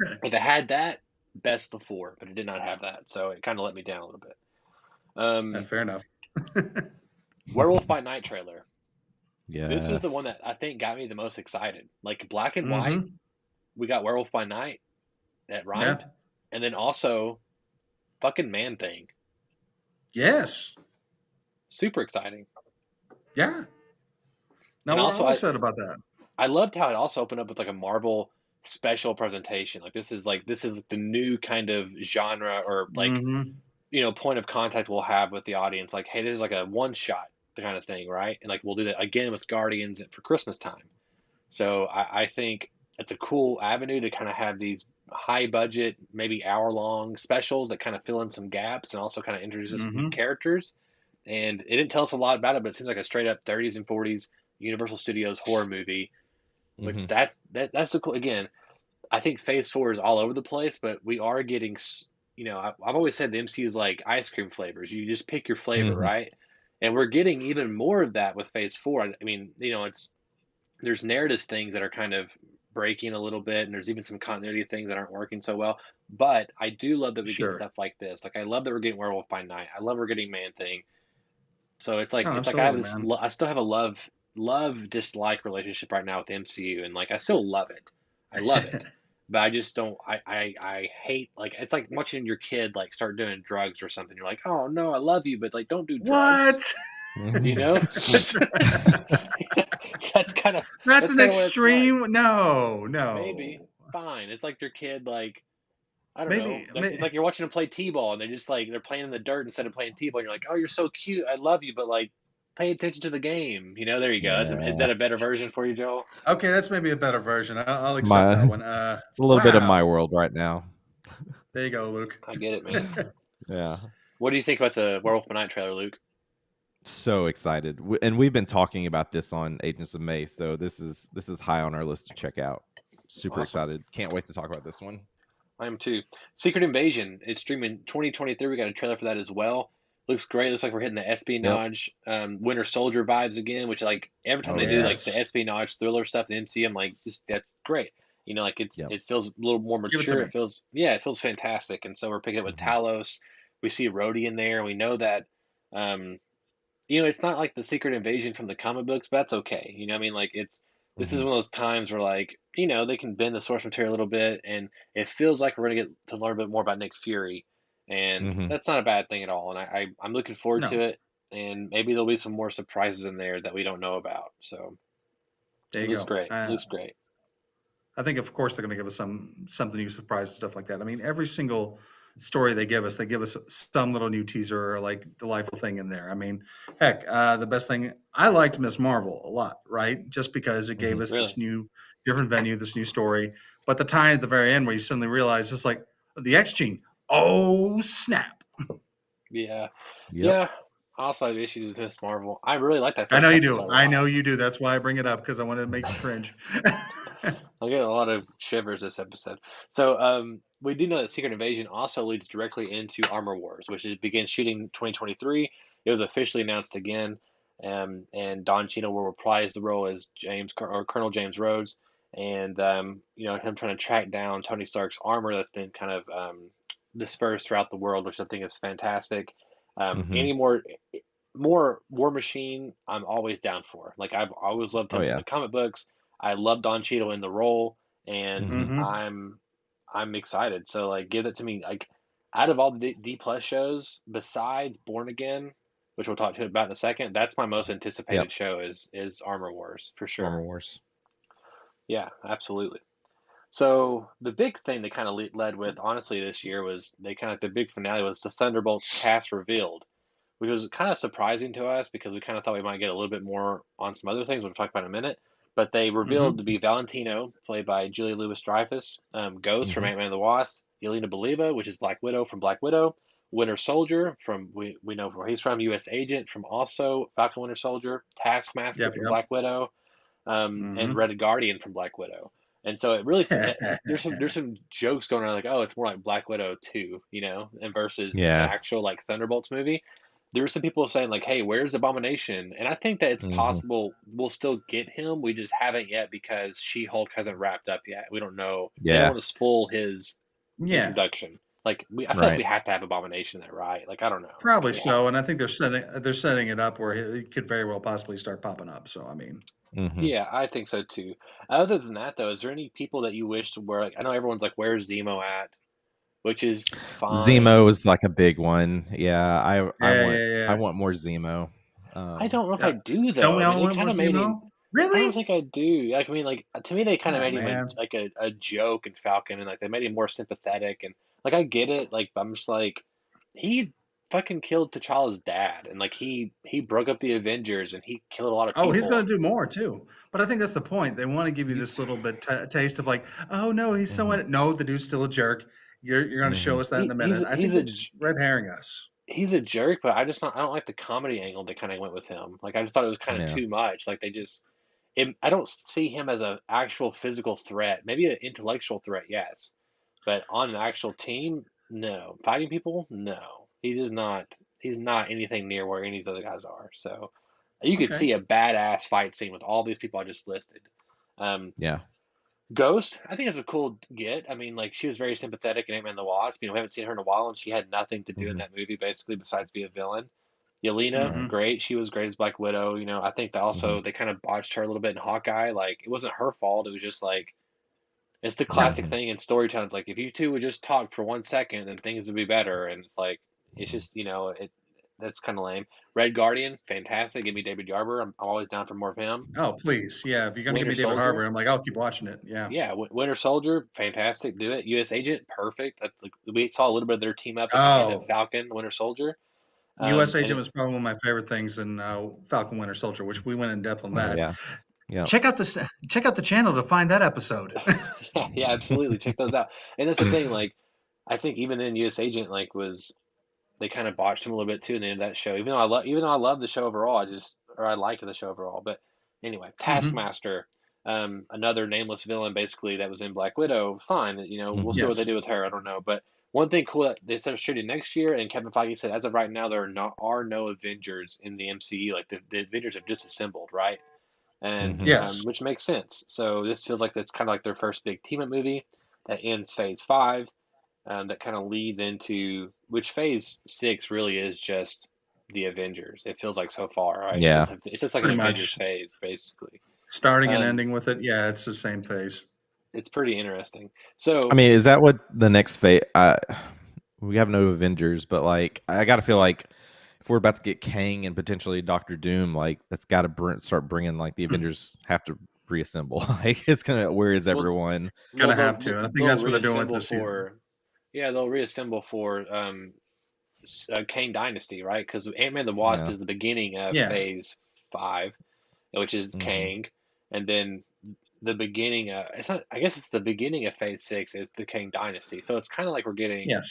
that. If it had that, best of 4, but it did not have that, so it kind of let me down a little bit. Fair enough. Werewolf by Night trailer. This is the one Yes. that I think got me the most excited. Like black and white, Hmm. we got Werewolf by Night that rhymed, Yeah. and then also fucking Man Thing. Yes. Super exciting. Yeah. No, And we're also all excited about that. I loved how it also opened up with like a Marvel special presentation. This is the new kind of genre or like Hmm. point of contact we'll have with the audience. Like, hey, this is like a one shot kind of thing, right? And like we'll do that again with Guardians for Christmas time. So I think it's a cool avenue to kind of have these high budget, maybe hour long specials that kind of fill in some gaps and also kind of introduce us to new Hmm. characters. And it didn't tell us a lot about it, but it seems like a straight up 30s and 40s Universal Studios horror movie, which Hmm. that's the cool. Again, I think Phase 4 is all over the place, but we are getting, I've always said the MCU is like ice cream flavors. You just pick your flavor, Hmm. right? And we're getting even more of that with Phase 4. I mean, there's narrative things that are kind of breaking a little bit, and there's even some continuity things that aren't working so well. But I do love that we get Sure. stuff like this. Like I love that we're getting Werewolf by Night. I love we're getting Man Thing. So No, it's like I have absolutely, this. man. I still have a love dislike relationship right now with the MCU, and like I still love it. I love it, but I just don't. I hate like it's like watching your kid like start doing drugs or something. You're like, oh no, I love you, but like don't do drugs. What? You Hmm. know, that's kind of That's that's an kind of what it's like. extreme. No, Maybe no. fine. It's like your kid like I don't know. Maybe. It's like you're watching them play t-ball and they're just like they're playing in the dirt instead of playing t-ball. And you're like, oh, you're so cute. I love you, but like pay attention to the game. There you go. Is Yeah. that a better version for you, Joel? Okay, that's maybe a better version. I'll accept My that one. it's a little bit of my Wow. world right now. There you go, Luke. I get it, man. Yeah. What do you think about the Werewolf by Night trailer, Luke? So excited. And we've been talking about this on Agents of May, so this is high on our list to check out. Super Awesome. excited. Can't wait to talk about this one. I am too. Secret Invasion. It's streaming 2023. We got a trailer for that as well. Looks great. Looks like we're hitting the Yep. espionage, Winter Soldier vibes again. Which like every time Oh they do like yes. the Yes. espionage thriller stuff, the MCU, I'm like, that's great. Like Yep. it feels a little more Give it to mature. me. It feels fantastic. And so we're picking it with Hmm. Talos. We see Rhodey in there. We know that, um, it's not like the Secret Invasion from the comic books, but that's okay. What I mean? Like this is Hmm. one of those times where like, they can bend the source material a little bit and it feels like we're gonna get to learn a bit more about Nick Fury. And Hmm. that's not a bad thing at all. And I'm looking forward to No. it. and maybe there'll be some more surprises in there that we don't know about. So There it you looks go. great. It looks great. I think, of course, they're going to give us something new, surprise and stuff like that. I mean, every single story they give us some little new teaser or like delightful thing in there. I mean, heck, the best thing I liked Miss Marvel a lot, right? Just because it gave Mhm. us this Really. new, different venue, this new story. But the time at the very end where you suddenly realize it's like the X gene. Oh snap! Yeah. Yep. Yeah. I also have issues with Miss Marvel. I really like that I know first you do. episode a I lot. know you do. That's why I bring it up because I wanted to make you cringe. I get a lot of shivers this episode. So we do know that Secret Invasion also leads directly into Armor Wars, which is begins shooting 2023. It was officially announced again, and Don Cheadle will reprise the role as Colonel James Rhodes, and him trying to track down Tony Stark's armor that's been kind of dispersed throughout the world, which I think is fantastic. Mhm. Any more War Machine, I'm always down for. Like I've always loved Oh him from yeah. the comic books. I love Don Cheadle in the role, and Mhm. hmm I'm excited. So like, give it to me. Like, out of all the D plus shows, besides Born Again, which we'll talk to about in a second, that's my most Yep. anticipated show is Armor Wars for Armor sure. Wars. Yeah, absolutely. So the big thing they kind of led with, honestly, this year was the big finale was the Thunderbolts cast revealed, which was kind of surprising to us because we kind of thought we might get a little bit more on some other things we'll talk about in a minute. But they revealed to hmm be Valentino, played by Julia Louis-Dreyfus, Ghost from Mhm. Ant-Man and the Wasp, Yelena Belova, which is Black Widow from Black Widow, Winter Soldier from we know where he's from, U.S. Agent from also Falcon Winter Soldier, Taskmaster Yep. from Yep. Black Widow, and hmm Red Guardian from Black Widow. And so it really there's some jokes going on like, oh, it's more like Black Widow 2, and versus an Yeah. actual like Thunderbolts movie. There were some people saying like, hey, where's Abomination? And I think that it's Mhm. possible we'll still get him. We just haven't yet because She-Hulk hasn't wrapped up yet. We don't know. They don't Yeah. want to spoil his Yeah. introduction. Like I feel like Right. we have to have Abomination there, right? Like I don't know. Like Probably we have so, and to. I think they're setting it up where he could very well possibly start popping up. So I mean, Mhm. Yeah, I think so too. Other than that, though, is there any people that you wish were like? I know everyone's like, "Where's Zemo at?" Which is Zemo fine. is like a big one. Yeah, I yeah, want yeah, I yeah. want more Zemo. I don't know if I Yeah. do Don't though. we I mean, all they want more kind of made him. Zemo? I don't Really? think I do. Like, I mean, like to me, they kind of Oh made him man. a joke in Falcon, and like they made him more sympathetic, and like I get it. Like I'm just like he fucking killed T'Challa's dad, and like he broke up the Avengers, and he killed a lot of Oh, he's people, going and to do more too. But I think that's the point. They want to give you He's this little bit taste of like, oh no, he's so Mhm. no, the dude's still a jerk. You're going to show Mhm. us that in he a he's minute. I think he's they're a just red herring us. he's a jerk, but I don't like the comedy angle they kind of went with him. Like I just thought it was kind of Yeah. too much. Like I don't see him as an actual physical threat. Maybe an intellectual threat, yes, but on an actual team, no. Fighting people, no. He is not. He's not anything near where any of the other guys are. So you could Okay. see a badass fight scene with all these people I just listed. Um, Yeah. Ghost, I think it's a cool get. I mean, like she was very sympathetic in Ant-Man and the Wasp. We haven't seen her in a while, and she had nothing to do in Mhm. that movie basically besides be a villain. Yelena, Right. hmm great. She was great as Black Widow. I think that Mhm. also they kind of botched her a little bit in Hawkeye. Like it wasn't her fault. It was just like it's the Yeah. classic Mhm. thing in storytelling. It's like if you two would just talk for 1 second, then things would be better. And it's like it's Mhm. just it that's kind of lame. Red Guardian, fantastic. Give me David Yarber. I'm always down for more of him. Oh, please. Yeah. If you're going to give Winter me David Harbour, Soldier, I'm like, I'll keep watching it. Yeah. yeah, Winter Soldier, fantastic. Do it. U.S. Agent, perfect. That's like we saw a little bit of their team up at the end of Oh, Falcon, Winter Soldier. U.S. And Agent was probably one of my favorite things in Falcon Winter Soldier, which we went in depth on Oh that. yeah. Yeah. Check out the channel to find that episode. yeah, yeah, absolutely. Check those out. And that's the thing. Like, I think even then, U.S. Agent like was they kind of botched him a little bit too in the end of that show. Even though I love the show overall, I like the show overall. But anyway, hmm Taskmaster, another nameless villain basically that was in Black Widow. Fine, we'll see Mhm. what they Yes. do with her. I don't know, but one thing cool that they said shooting next year, and Kevin Feige said as of right now there are no Avengers in the MCU. Like the Avengers have disassembled, right? And Mhm. Yes. which makes sense. So this feels like that's kind of like their first big team up movie that ends Phase 5, that kind of leads into which Phase 6 really is just the Avengers. It feels like so far, right? Yeah. It's just like an Pretty Avengers much. phase, basically. Starting and Um, ending with it. Yeah, it's the same phase. it's pretty interesting. I So mean, is that what the next phase? We have no Avengers, but like, I gotta feel like if we're about to get Kang and potentially Doctor Doom, like that's got to start bringing like the Avengers have to reassemble. Like it's gonna where is Well, everyone? Gonna have to, and I think they'll that's what they're doing with reassemble this season. for yeah they'll reassemble for Kang Dynasty, right? Because Ant-Man the Wasp Yeah. is the beginning of Yeah. Phase 5, which is Hmm. Kang, and then the beginning of it's not. I guess it's the beginning of Phase 6 is the Kang Dynasty. So it's kind of like we're getting. Yes.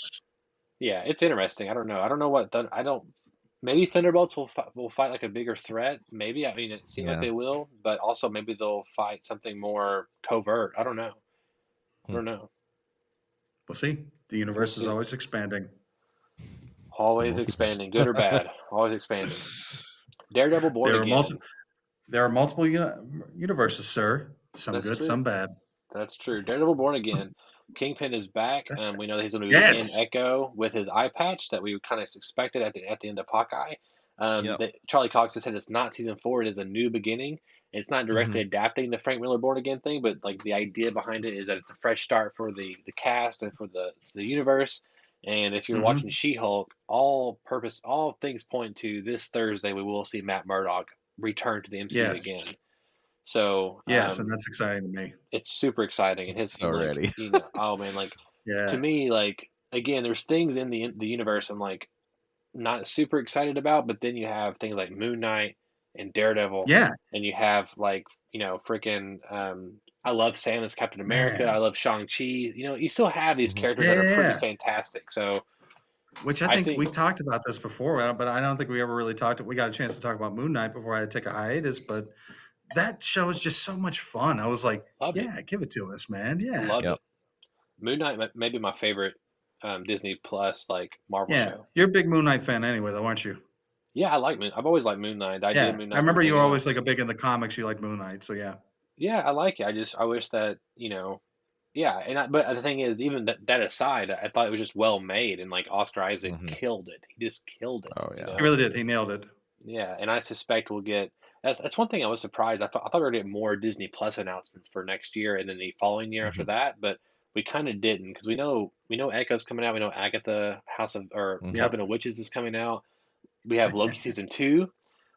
Yeah, it's interesting. I don't know. I don't know what. I don't. Maybe Thunderbolts will fight like a bigger threat. Maybe I mean it seems like Yeah. they will, but also maybe they'll fight something more covert. I don't know. I Hmm. don't know. We'll see. The We'll universe is see. always expanding. It's the Always multiverse. expanding, good or bad. Always expanding. Daredevil Born There are Again. multiple universes, sir. Some That's good, true. some bad. That's true. Daredevil Born Again. Kingpin is back. We know that he's going to be in Yes. Echo with his eye patch that we kind of expected at the end of Hawkeye. Yep. Charlie Cox has said it's not season 4; it is a new beginning. It's not directly Mhm. adapting the Frank Miller Born Again thing, but like the idea behind it is that it's a fresh start for the cast and for the universe. And if you're watching Mhm. She-Hulk, all things point to this Thursday we will see Matt Murdock return to the MCU Yes. again. So Yes, and that's exciting to me. it's super exciting, and I'm his so like ready. oh man, like to Yeah. me, like again, there's things in the universe I'm like not super excited about, but then you have things like Moon Knight and Daredevil, Yeah. and you have like freaking I love Sam as Captain America, I Man. love Shang-Chi. You still have these Mhm. characters Yeah, that are yeah, freaking yeah. fantastic. So Which I I think think we talked about this before, but I don't think we ever really talked. We got a chance to talk about Moon Knight before I had to take a hiatus, but that show is just so much fun. I was like, loved it, yeah, give it to us, man. Yeah. loved Yep. it. Moon Knight maybe my favorite Disney Plus like Marvel Yeah. show. You're a big Moon Knight fan anyway, though, aren't you? Yeah, I like Moon. I've always liked Moon Knight. The idea of Yeah. Moon I Knight remember you were taking always on. like a big in the comics. You like Moon Knight. So yeah. Yeah, I like it. I wish that, yeah, but the thing is, even that aside, I thought it was just well made, and like Oscar Isaac Hmm. killed it. He just killed it, Oh yeah. He really did. He nailed it. Yeah, and I suspect we'll get. That's one thing I was surprised. I thought we were gonna get more Disney Plus announcements for next year and then the following year after Hmm. that, but we kind of didn't because we know Echo's coming out. We know Agatha House of or Hmm. Yep. Coven of Witches is coming out. We have Loki season 2,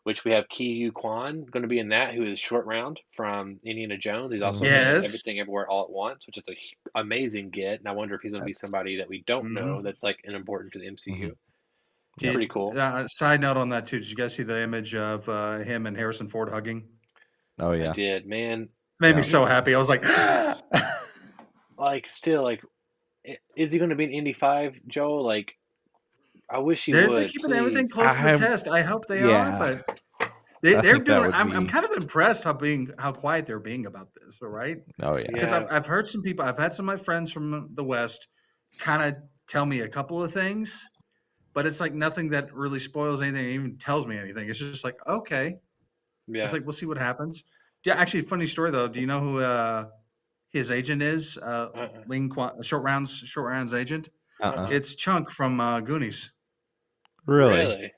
which we have Ki Yu Kwan going to be in that, who is Short Round from Indiana Jones. He's also Hmm. in Yes. Everything Everywhere All at Once, which is a amazing get. And I wonder if he's going to be That's. somebody that we don't know Hmm. that's like an important to the Hmm. MCU. Yep. Pretty cool. Side note on that too. Did you guys see the image of him and Harrison Ford hugging? Oh I yeah. did, man. Made me Yeah. so He's happy. I was like, like still like, is he going to be in Indy 5, Joe? Like, I wish he they're would, keeping everything please. close to the I'm. test. I hope they are, Yeah. but I they're think that doing. would I'm be. kind of impressed how quiet they're being about this. All right, Oh yeah. because Yeah, I've heard some people. I've had some of my friends from the West kind of tell me a couple of things, but it's like nothing that really spoils anything or even tells me anything. It's just like, okay. It's yeah. like, we'll see what happens. Yeah, actually, funny story though. Do you know who his agent is? Uh-uh. Short Round's agent. Uh-uh. Uh-uh. It's Chunk from Goonies, Really. Really?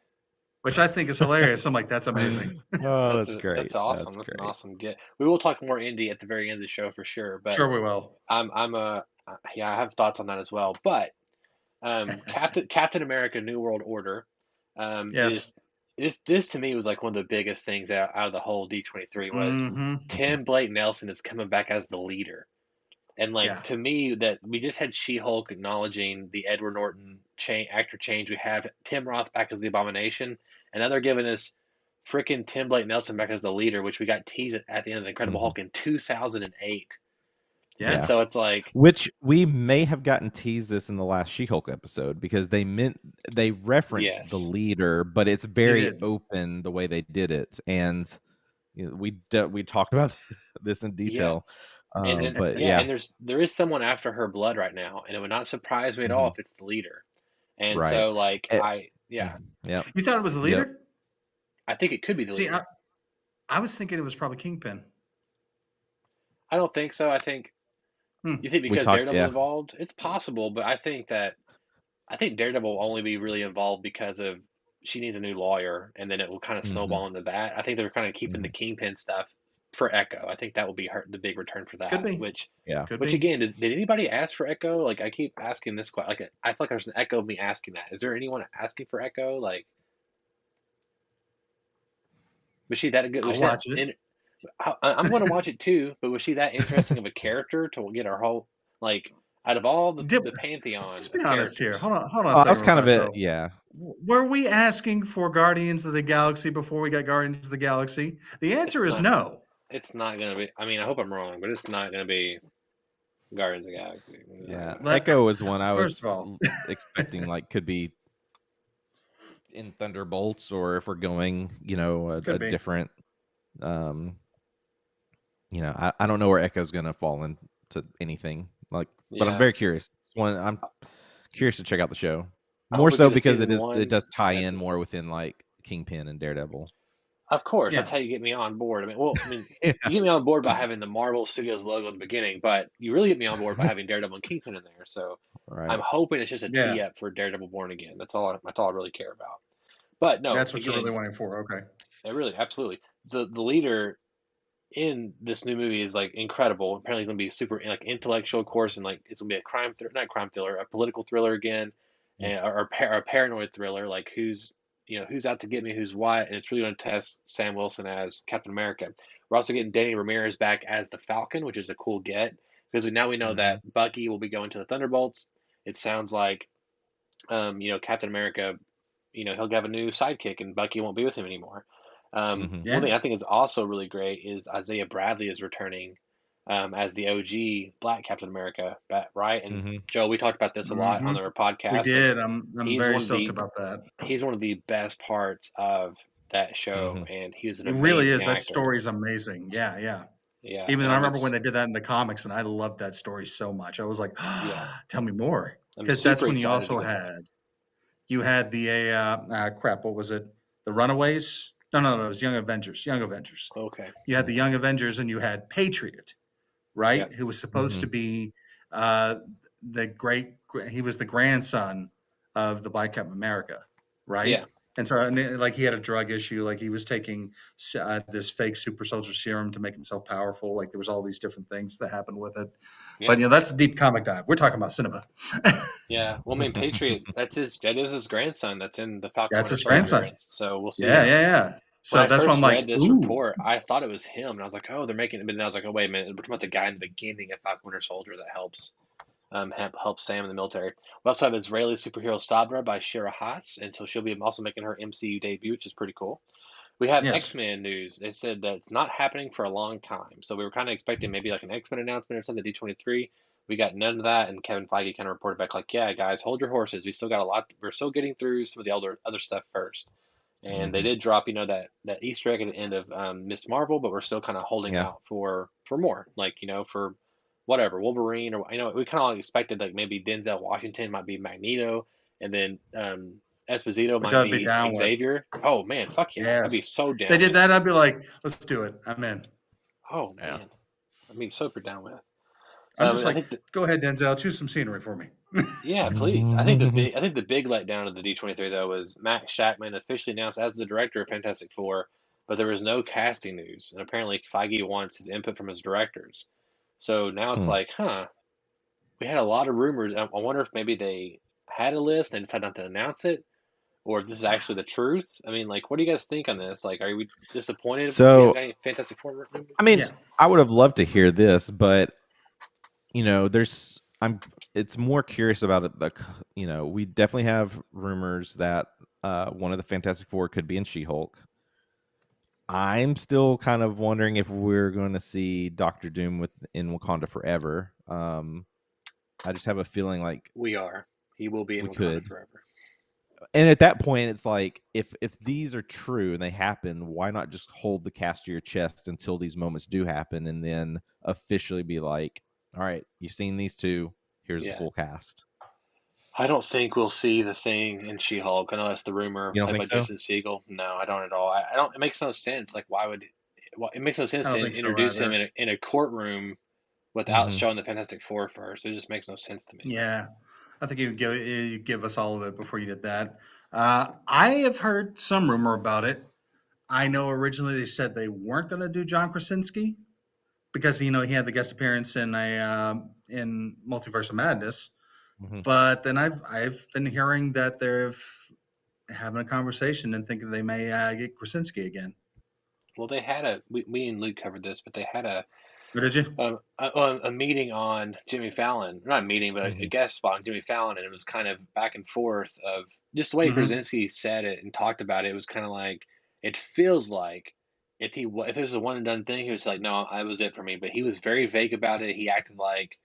which I think is hilarious. I'm like, that's amazing. Oh, That's that's great. that's awesome. That's That's an great. awesome get. We will talk more indie at the very end of the show for sure, but Sure, we will. yeah, I have thoughts on that as well. But Captain America: New World Order Yes. is this to me was like one of the biggest things out of the whole D23 was Hmm. Tim Blake Nelson is coming back as the leader. And like Yeah. to me, that we just had She-Hulk acknowledging the Edward Norton actor change. We have Tim Roth back as the Abomination, and now they're giving us freaking Tim Blake Nelson back as the leader, which we got teased at the end of the Incredible Hmm. Hulk in 2008. And Yeah. Yeah. so it's like, Which we may have gotten teased this in the last She-Hulk episode because they referenced the yes, leader, but it's They very did. open the way they did it, and we talked about this in yeah, detail. and But yeah, yeah. and there is someone after her blood right now, and it would not surprise me at all Hmm. if it's the leader. And Right. so like Eh, yeah, yep. You thought it was the Yep. leader? I think it could be the See, leader. I was thinking it was probably Kingpin. I don't think so. I think Hmm. you think We because talked. Daredevil's Yeah. involved, it's possible, but I think Daredevil will only be really involved because of she needs a new lawyer, and then it will kind of Hmm. snowball into that. I think they're kind of keeping the Hmm. Kingpin stuff for Echo. I think that will be the big return for Could that. be. Yeah. Could Which be. again, did anybody ask for Echo? Like I keep asking this question. Like I feel like there's an echo of me asking that. Is there anyone asking for Echo? Like Was she that good? Was I'll she that watch it. in I'm gonna watch it too, but was she that interesting of a character to get our whole like, out of all Did, the pantheon let's be of honest here. characters, Hold on a Oh, I second was real kind of fast it. though. Yeah. Were we asking for Guardians of the Galaxy before we got Guardians of the Galaxy? The answer it's is not no. it's not gonna be. I mean, I hope I'm wrong, but it's not gonna be Guardians of the Galaxy. It's not Yeah. gonna Let, happen. Echo was one I first of was all, expecting, like, could be in Thunderbolts, or if we're going, could a be. different, um, I don't know where Echo's gonna fall into anything. Like, but I'm Yeah, very curious. I'm curious to check out the show. I More hope we so get a because season it one. does tie That's in more within like Kingpin and Daredevil. Of course, that's Yeah. how you get me on board. I mean, Yeah. you get me on board by having the Marvel Studios logo in the beginning, but you really get me on board by having Daredevil and Kingpin in there. So I'm Right. hoping it's just a Yeah. tee up for Daredevil Born Again. That's all I really care about. But no, That's what you're really again, waiting for. Okay. it really absolutely. So the leader in this new movie is like incredible. Apparently, he's gonna be super like intellectual, of course, and like it's gonna be a not crime thriller, a political thriller again, and or a paranoid thriller. Like who's out to get me, who's what, and it's really gonna test Sam Wilson as Captain America. We're also getting Danny Ramirez back as the Falcon, which is a cool get because now we know Mm-hmm. that Bucky will be going to the Thunderbolts. It sounds like Captain America, he'll have a new sidekick and Bucky won't be with him anymore. Mm-hmm. One Yeah. thing I think is also really great is Isaiah Bradley is returning as the OG Black Captain America, right? And Mm-hmm. Joe, we talked about this a lot Hmm. on our We podcast, and did. I'm he's very one of stoked the about that. he's one of the best parts of that Mm-hmm. show, and he was an It really amazing is. That actor. story's amazing. Yeah, yeah. Yeah, Even and I I'm remember when they did that in the comics, and I loved that story so much. I was like, yeah, tell me more, I'm because super that's when you excited to also get that. had the crap. What was it? The Runaways? No. It was Young Avengers. Young Avengers. Okay. You had the Young Avengers, and you had Patriot, right? Yep. Who was supposed Mm-hmm. to be uh, the he was the grandson of the Black Captain America, right? Yeah. And so, like, he had a drug issue, like he was taking this fake super soldier serum to make himself powerful. Like, there was all these different things that happened with it. Yeah. But that's a deep comic dive. We're talking about cinema. Yeah. Well, I mean, Patriot. That is his grandson. That's in the Falcon That's Winter his Soldier, grandson. and so we'll see. Yeah, yeah, yeah. When So I that's why I'm first like, read this ooh, report, I thought it was him, and I was like, "Oh, they're making it." But then I was like, "Oh, wait a minute, we're talking about the guy in the beginning of Falcon Winter Soldier that helps Sam in the military." We also have Israeli superhero Sabra by Shira Haas, and so she'll be also making her MCU debut, which is pretty cool. We have yes. X-Men news. They said that it's not happening for a long time, so we were kind of expecting maybe like an X-Men announcement or something. D23. We got none of that, and Kevin Feige kind of reported back like, "Yeah, guys, hold your horses. We still got a lot. We're still getting through some of the other stuff first." And they Mm-hmm. did drop, that Easter egg at the end of Miss Marvel, but we're still kind of holding Yeah. out for more, like for whatever Wolverine or we kind of expected like maybe Denzel Washington might be Magneto, and then Esposito Which might I'd be be down with. Xavier. Oh man, fuck yeah, I'd be Yes. so If they down did with. that, I'd be like, let's do it. I'm in. Oh Yeah. man, I'd be super down with. I'm just I like, think that, go ahead, Denzel, choose some scenery for me. yeah, please. I think the big letdown of the D23 though was Matt Shackman officially announced as the director of Fantastic Four, but there was no casting news, and apparently Feige wants his input from his directors. So now it's Hmm. like, we had a lot of rumors. I wonder if maybe they had a list and decided not to announce it, or if this is actually the truth. I mean, like, what do you guys think on this? Like, are we disappointed if we haven't So, got any Fantastic Four movies? I mean, Yeah. I would have loved to hear this, but it's more curious about it. We definitely have rumors that one of the Fantastic Four could be in She-Hulk. I'm still kind of wondering if we're going to see Doctor Doom in Wakanda Forever. I just have a feeling like We are. He will be in we Wakanda could. forever. And at that point, it's like, if these are true and they happen, why not just hold the cast to your chest until these moments do happen, and then officially be like, all right, you've seen these two, here's the Yeah. full cast. I don't think we'll see the Thing in She-Hulk. I know that's the rumor You don't played by think so? Jason Segel. No, I don't at all. I don't. It makes no sense. Like, why would? Well, it makes no sense I to don't think so introduce him either. in a courtroom without Mhm. showing the Fantastic Four first. It just makes no sense to me. Yeah. I think you give us all of it before you did that. I have heard some rumor about it. I know originally they said they weren't going to do John Krasinski because he had the guest appearance in Multiverse of Madness. Mhm. But then I've been hearing that they're having a conversation and thinking they may get Krasinski again. well, they had me and Luke covered this, but they had Or did you? a meeting on Jimmy Fallon, not a meeting, but a Mhm. guest spot on Jimmy Fallon, and it was kind of back and forth of just the way Hmm. Krasinski said it and talked about it. It was kind of like it feels like if it was a one and done thing, he was like, no, that was it for me. But he was very vague about it. He acted like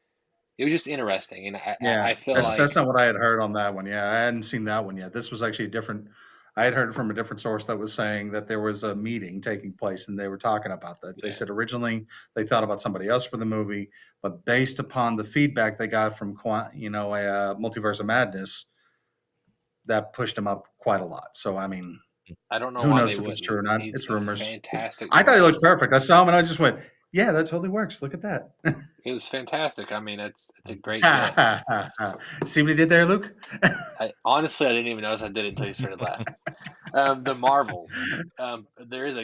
it was just interesting, and Yeah, I feel that's like not what I had heard on that one. Yeah, I hadn't seen that one yet. This was actually different. I had heard from a different source that was saying that there was a meeting taking place and they were talking about that. They yeah, said originally they thought about somebody else for the movie, but based upon the feedback they got from Multiverse of Madness, that pushed them up quite a lot. So I mean, I don't know who why they knows if it's wouldn't. true or not? He's It's a rumors. fantastic I thought he looked voice. perfect. I saw him and I just went, "Yeah, that totally works. Look at that." It was fantastic. I mean, it's a great get. See what he did there, Luke? I honestly I didn't even notice I did it until you started laughing. The Marvels. There is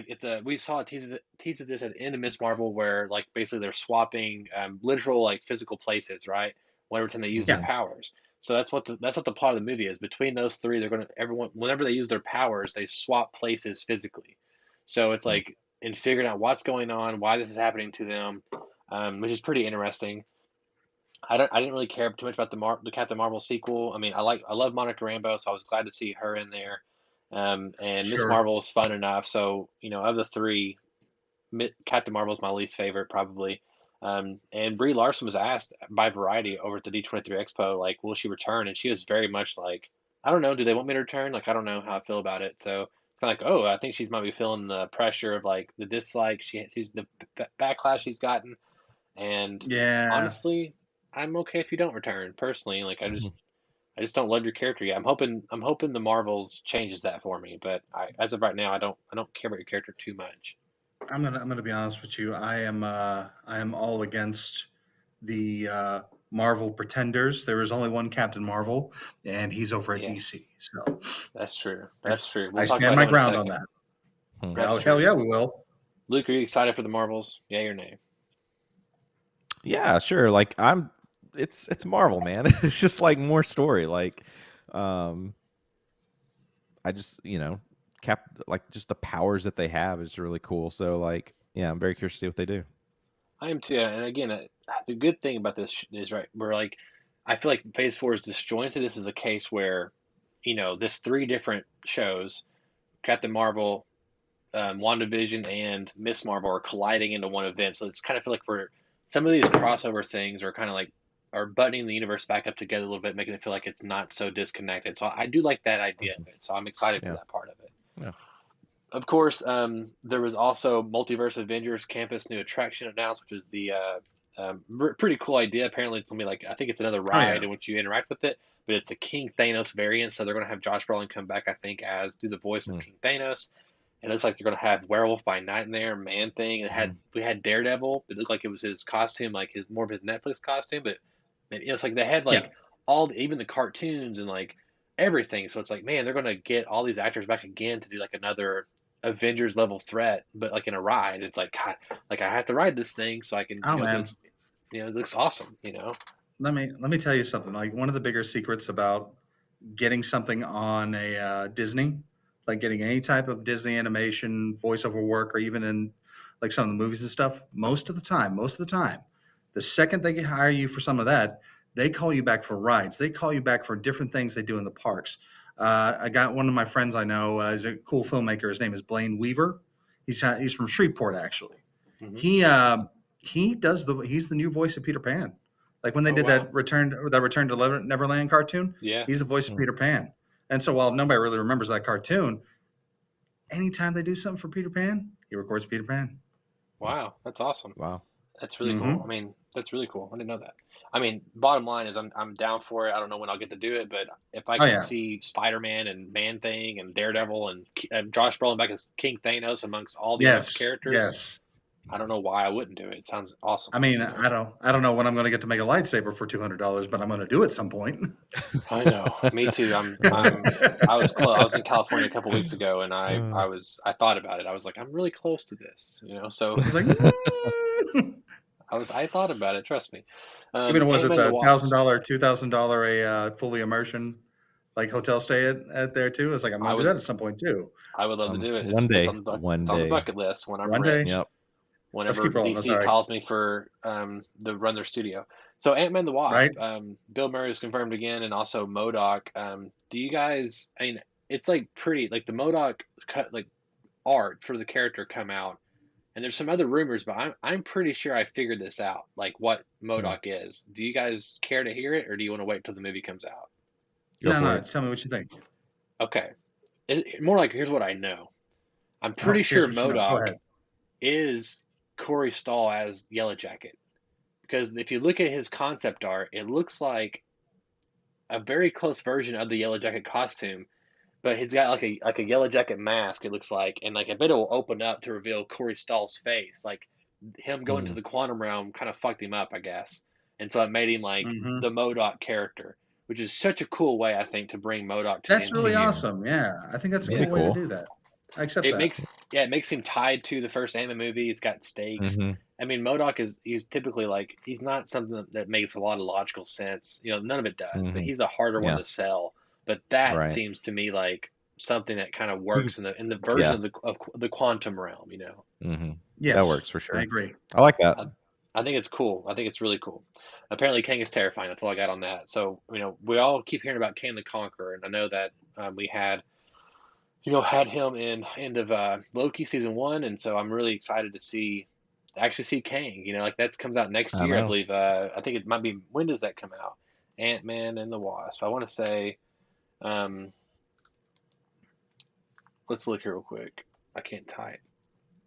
we saw a tease of this at the end of Miss Marvel where like basically they're swapping literal like physical places, right? Whenever time they use their Yeah. Mhm. powers. So that's what the plot of the movie is. Between those three, they're gonna everyone whenever they use their powers, they swap places physically. So it's Mm. like in figuring out what's going on, why this is happening to them, which is pretty interesting. I didn't really care too much about the Captain Marvel sequel. I mean, I love Monica Rambeau, so I was glad to see her in there. And Miss Sure. Marvel is fun enough. So of the three, Captain Marvel is my least favorite probably. And Brie Larson was asked by Variety over at the D23 Expo, like, will she return? And she was very much like, I don't know, do they want me to return? Like, I don't know how I feel about it. So it's kind of like, oh, I think she's might be feeling the pressure of like the dislike she's the backlash she's gotten. And Yeah. honestly, I'm okay if you don't return. Personally, like I just don't love your character yet. I'm hoping the Marvels changes that for me, but as of right now, I don't care about your character too much. I'm gonna be honest with you. I am all against the Marvel pretenders. There is only one Captain Marvel, and he's over at Yeah, DC. So that's true. I, That's true. We'll I talk stand about my him in a ground on second. that. Hmm. That's Oh hell true. yeah, we will. Luke, are you excited for the Marvels? Yeah, your name. Yeah, sure. Like it's Marvel, man. It's just like more story. Like, um, I just like just the powers that they have is really cool. So like, yeah, I'm very curious to see what they do. I am too. And again, the good thing about this is right. We're like, I feel like Phase Four is disjointed. This is a case where, this three different shows, Captain Marvel, WandaVision and Miss Marvel are colliding into one event. So it's kind of feel like some of these crossover things are kind of like are buttoning the universe back up together a little bit, making it feel like it's not so disconnected. So I do like that idea of Mhm. it. So I'm excited for Yeah, that part of it. yeah. Of course, there was also Multiverse Avengers Campus new attraction announced, which is the pretty cool idea. Apparently, it's gonna be like I think it's another Oh ride yeah, in which you interact with it, but it's a King Thanos variant. So they're gonna have Josh Brolin come back, I think, as do the voice of Mm. King Thanos. It looks like you're gonna have Werewolf by Night in there, Man Thing. Mhm. We had Daredevil. It looked like it was his costume, like his more of his Netflix costume, but man, it's like they had yeah. like even the cartoons and like everything. So it's like, man, they're gonna get all these actors back again to do like another Avengers level threat, but like in a ride. It's like, God, like I have to ride this thing so I can, Oh but man, it's, it looks awesome, let me tell you something. Like one of the bigger secrets about getting something on a Disney, like getting any type of Disney animation voiceover work, or even in like some of the movies and stuff. Most of the time, the second they hire you for some of that, they call you back for rides. They call you back for different things they do in the parks. I got one of my friends I know is a cool filmmaker. His name is Blaine Weaver. He's from Shreveport actually. hmm He he's the new voice of Peter Pan. Like when they Oh did wow, that Return to Neverland cartoon, yeah, he's the voice of Mm. Peter Pan. And so while nobody really remembers that cartoon, anytime they do something for Peter Pan, he records Peter Pan. wow, that's awesome. Wow. That's really cool. I Mm-hmm. mean, that's really cool. I didn't know that. I mean, bottom line is I'm down for it. I don't know when I'll get to do it, but if I Oh can yeah. see Spider-Man and Man Thing and Daredevil and Josh Brolin back as King Thanos amongst all the other Yes. characters, Yes. I don't know why I wouldn't do it. It sounds I awesome, mean, I don't know when I'm going to get to make a lightsaber for $200, but I'm going to do it some point. I know. Me too. I was close. I was in California a couple weeks ago, and Uh, I thought about it. I was like, I'm really close to this. So It's like, I thought about it. Trust me. even was it Ant-Man and the the Wasp. $1,000, $2,000 a fully immersion like hotel stay at there too? It's like I'm I gonna do would that at some point too. I would love to do it. One It's day, on one it's on the day. bucket list when I'm One day. rich. Yep. Let's Whenever keep rolling. DC Sorry. calls me for to run their studio. So Ant-Man the Right? Wasp, Bill Murray is confirmed again, and also MODOK. Do you guys? I mean, it's like pretty like the MODOK cut like art for the character come out, and there's some other rumors, but I'm pretty sure I figured this out, like what Hmm. MODOK is. Do you guys care to hear it, or do you want to wait till the movie comes out? Go No, for no. it. Tell me what you think. Okay, more like here's what I know. I'm pretty Oh, here's sure what you know. Go MODOK ahead. is Corey Stoll as Yellow Jacket. Because if you look at his concept art, it looks like a very close version of the Yellow Jacket costume, but he's got like a Yellow Jacket mask. It looks like, and like I bet it will open up to reveal Corey Stoll's face. Like him going to Mm. the quantum realm kind of fucked him up, I guess, and so it made him like Hmm. the MODOK character, which is such a cool way I think to bring MODOK to the That's really MCU. awesome. Yeah, I think that's a That'd Yeah, be cool way to cool. do that. I accept it that. makes it makes him tied to the first Ant-Man movie. It's got stakes. Hmm. I mean, MODOK he's typically like he's not something that makes a lot of logical sense. You know, none of it does. But Hmm. he's a harder one Yeah. to sell. But that Right. seems to me like something that kind of works He's, in the yeah. version of the quantum realm. You know, Hmm. Yes, That works for I sure. agree. I like that. I think it's cool. I think it's really cool. Apparently, Kang is terrifying. That's all I got on that. So you know, we all keep hearing about Kang the Conqueror, and I know that we had had him in end of Loki season 1, and so I'm really excited to actually see Kang. You know, like that comes out next I year, I know. believe. I think it might be when does that come out? Ant-Man and the Wasp. I want to say, um, let's look here real quick. I can't type.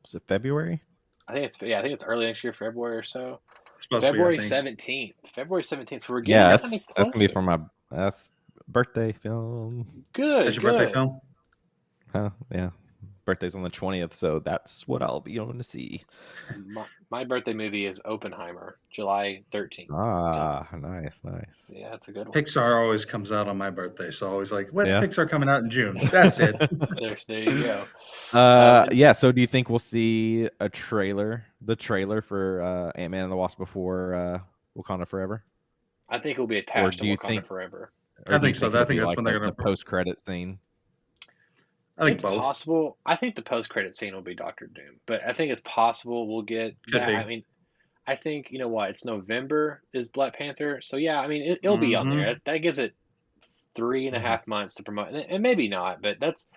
Was it February? I think it's early next year, February or so. It's supposed to be, I February think. 17th. February 17th. So we're Yeah, getting kind of that's gonna be closer. for my birthday film. That's Good, your birthday good. film. Huh? Yeah. Birthday's on the 20th, so that's what I'll be going to see. My birthday movie is Oppenheimer, July 13th. Ah, nice. Yeah, that's a good one. Pixar always comes out on my birthday, so always like, when's Yeah. Pixar coming out in June? That's it. There you go. Yeah. So, do you think we'll see the trailer for Ant-Man and the Wasp before Wakanda Forever? I think it will be Or attached to do you Wakanda think? Forever. Or I do you think so. it'll I think be that's like when they're the gonna. post-credit scene? I think It's both. possible. I think the post-credit scene will be Doctor Doom, but I think it's possible we'll get Could that. be. I mean, I think you know what? It's November is Black Panther, so yeah. I mean, it'll be on there. Hmm. That gives it 3.5 Mhm. months to promote, and maybe not, but there's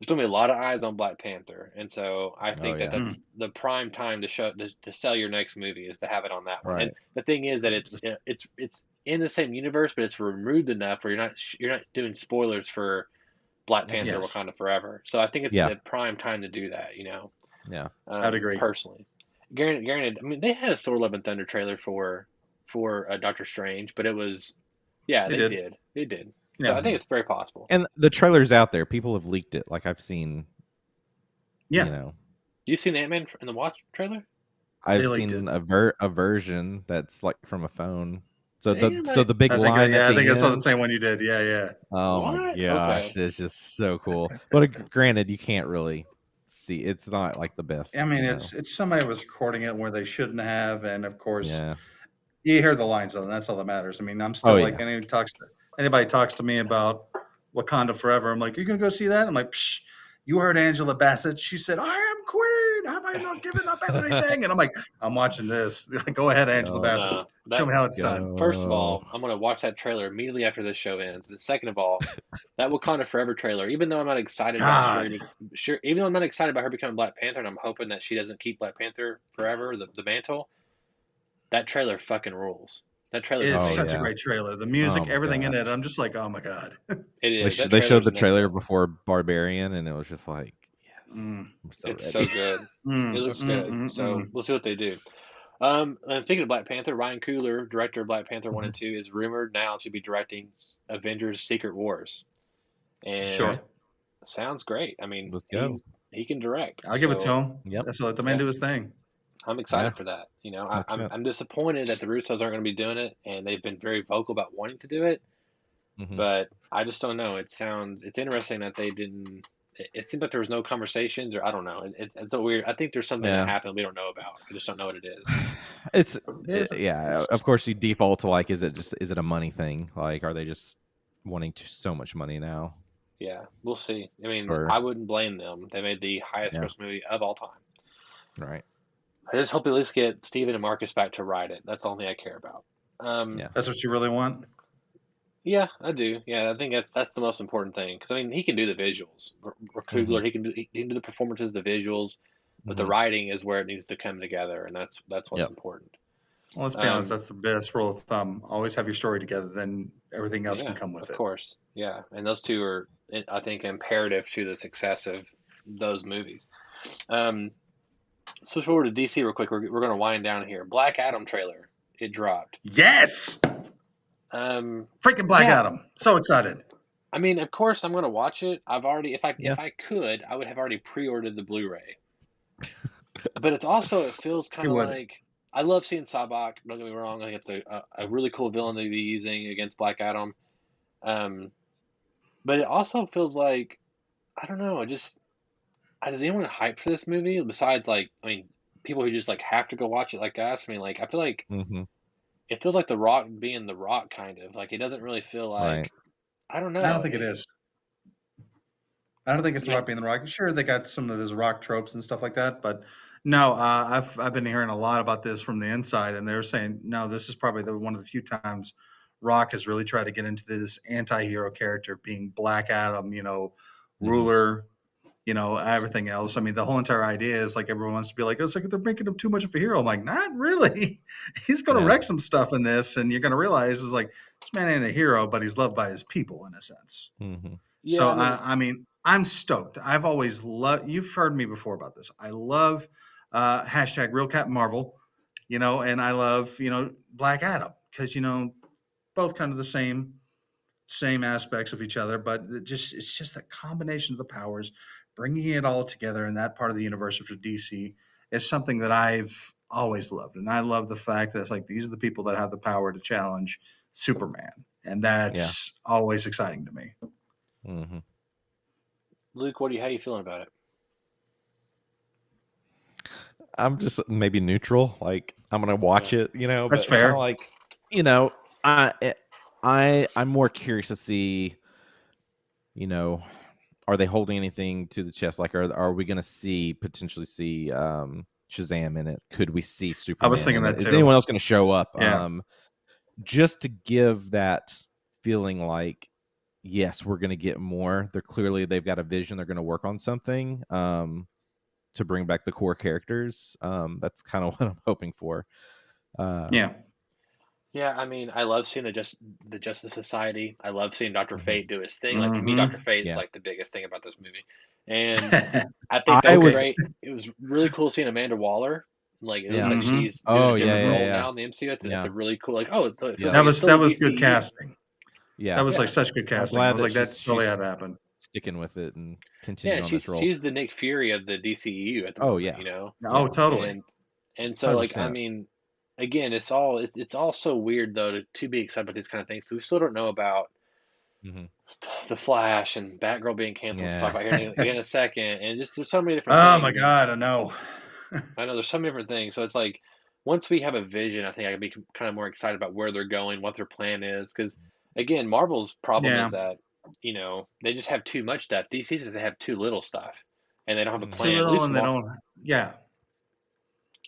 gonna be a lot of eyes on Black Panther, and so I Oh think that yeah. that's the prime time to sell your next movie is to have it on that one. Right. And the thing is that it's in the same universe, but it's removed enough where you're not doing spoilers for Black Panther Yes, Wakanda Forever. So I think it's Yeah. the prime time to do that, you know. Yeah. I'd agree. Personally. Granted, I mean they had a Thor Love and Thunder trailer for Doctor Strange, but it was They they did. did. They did. So Yeah, I think it's very possible. And the trailer's out there. People have leaked it. Like I've seen. yeah. You know, You seen Ant-Man and the Wasp trailer? They I've leaked seen it. a version that's like from a phone. So Damn the big I think. line at I the think I saw the end. same one you did. Yeah. Oh my What? gosh, Okay. it's just so cool. But granted, you can't really see. It's not like the best. I mean, you know. it's somebody was recording it where they shouldn't have, and of course, Yeah. you hear the lines though, and that's all that matters. I mean, I'm Oh still like yeah. anybody talks to me about Wakanda Forever. I'm like, you gonna go see that? I'm like, psh, you heard Angela Bassett? She said, "I am queen. Have I not given up everything?" And I'm like, I'm watching this. Go ahead, Angela Oh, Bassett. No, Show me that how it's done. first of go. all, I'm gonna watch that trailer immediately after this show ends. And second of all, that Wakanda Forever trailer, even though I'm not excited about God, even though I'm not excited about her becoming Black Panther, and I'm hoping that she doesn't keep Black Panther forever, the mantle, that trailer fucking rules. That trailer's it's Oh amazing. such a yeah. great trailer. The music, Oh my everything in gosh. it. I'm just like, oh my god. It They is. That they showed trailer's the next trailer level. before Barbarian, and it was just like, yes, Mm, I'm so It's ready. so good. It mm, looks mm, good. mm, So mm. we'll see what they do. And speaking of Black Panther, Ryan Coogler, director of Black Panther 1 and Mhm. 2, is rumored now to be directing Avengers Secret Wars. And Sure, sounds great. I mean, Let's go. he can direct. I'll give it to So him. Yep. Let's let the man yeah, do his thing. I'm Yeah. excited for that. You know, No I'm shit. I'm disappointed that the Russos aren't going to be doing it, and they've been very vocal about wanting to do it. Mhm. But I just don't know. It's interesting that they didn't. It seems like there was no conversations, or I don't know. It's a weird. I think there's something that Yeah. happened we don't know about. I just don't know what it is. It's There's yeah. it's Of course, you default to like, is it a money thing? Like, are they just wanting so much money now. Yeah, we'll see. I mean, Or I wouldn't blame them. They made the highest yeah, gross movie of all time. right. I just hope they at least get Steven and Marcus back to write it. That's the only thing I care about. Yeah. That's what you really want? Yeah, I do. Yeah, I think that's the most important thing because I mean he can do the visuals. Hmm. Kugler, he can do the performances, the visuals, but the Hmm. writing is where it needs to come together, and that's what's Yep. important. Well, let's be honest. Um, That's the best rule of thumb. Always have your story together, then everything else can yeah, come with of it. course. Yeah, and those two are, I think, imperative to the success of those movies. Um, Switch forward to DC real quick. We're going to wind down here. Black Adam trailer. It dropped. Yes, Um, freaking Black yeah, Adam. So excited. I mean, of course, I'm going to watch it. I've already, Yeah. if I could, I would have already pre-ordered the Blu-ray. But it's also, it feels kind You of would. like I love seeing Sabak. Don't get me wrong. I think it's a really cool villain to be using against Black Adam. Um, but it also feels like I don't know. Does anyone hype for this movie besides like I mean people who just like have to go watch it like us? I mean like I feel like Hmm. it feels like The Rock being The Rock kind of like it doesn't really feel Right. like I don't I don't know. think it is. I don't think it's the Yeah, Rock being the Rock. Sure, they got some of his Rock tropes and stuff like that, but no, I've been hearing a lot about this from the inside, and they're saying no, this is probably one of the few times Rock has really tried to get into this anti-hero character, being Black Adam, Hmm. ruler, everything else. I mean, the whole entire idea is like everyone wants to be like, it's like they're making him too much of a hero. I'm like, not really. He's going to Yeah. wreck some stuff in this, and you're going to realize is like this man ain't a hero, but he's loved by his people in a sense. Hmm. So yeah. I mean, I mean, I'm stoked. I've always loved. You've heard me before about this. I love hashtag Real Captain Marvel, and I love Black Adam because both kind of the same aspects of each other, but it's just that combination of the powers, bringing it all together in that part of the universe for DC is something that I've always loved, and I love the fact that it's like these are the people that have the power to challenge Superman, and Yeah. that's always exciting to me. Hmm. Luke, how you feeling about it? I'm just maybe neutral. Like I'm gonna Yeah, watch it, That's but kind of fair. like, you know, I I'm more curious to see, you know, are they holding anything to the chest? Like, are we gonna potentially see Shazam in it? Could we see I was Superman thinking in it? that Is too. anyone else gonna show up? Yeah. Just to give that feeling like, yes, we're gonna get more. They've got a vision. They're gonna work on something. To bring back the core characters. That's kind of what I'm hoping for. Uh, Yeah. yeah. I mean, I love seeing the Justice Society. I love seeing Doctor mhm. Fate do his thing. Like to me, Doctor Mm-hmm. Fate is Yeah, like the biggest thing about this movie, and I think that I was Okay. was. great. It was really cool seeing Amanda Waller. Like it looks Yeah. like Mm-hmm. she's doing a Oh yeah, different yeah, role yeah, now in the MCU. It's yeah. a really cool like oh it feels Yep. like That it's was still that the was good DCEU. casting. That Yeah. was like Yeah, such good I'm casting. I glad was that like, that totally had she's to happen. sticking with it and yeah. continuing on this role. She's the Nick Fury of the DCEU at the Oh moment, yeah, you know. Oh, yeah, totally. And so like I 100%. mean, again, it's all so weird though to be excited about these kind of things. So we still don't know about Hmm. the Flash and Batgirl being canceled, which we'll talk Yeah. about here in a second, and just there's so many different Oh my things, and God, I know. I know there's so many different things. So it's like once we have a vision, I think I can be kind of more excited about where they're going, what their plan is, because again, Marvel's problem Yeah. is that they just have too much stuff. DC says they have too little stuff, and they don't have a Too Hmm. plan. At little least and they don't. Yeah.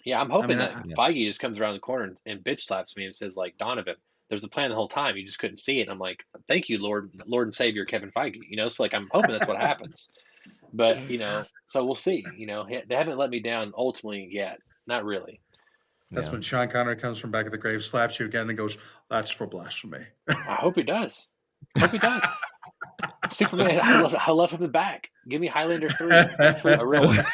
Yeah, I'm I mean, hoping that Feige just comes around the corner and bitch slaps me and says like Donovan, there's a plan the whole time. You just couldn't see it. I'm like, thank you, Lord and Savior Kevin Feige. So like I'm hoping that's what happens. But so we'll see. They haven't let me down ultimately yet. Not really. that's Yeah. when Sean Connery comes from back of the grave, slaps you again, and goes, "That's for blasphemy." I hope he does. Hope he does. Superman, I love him back. Give me Highlander 3, actually a real one,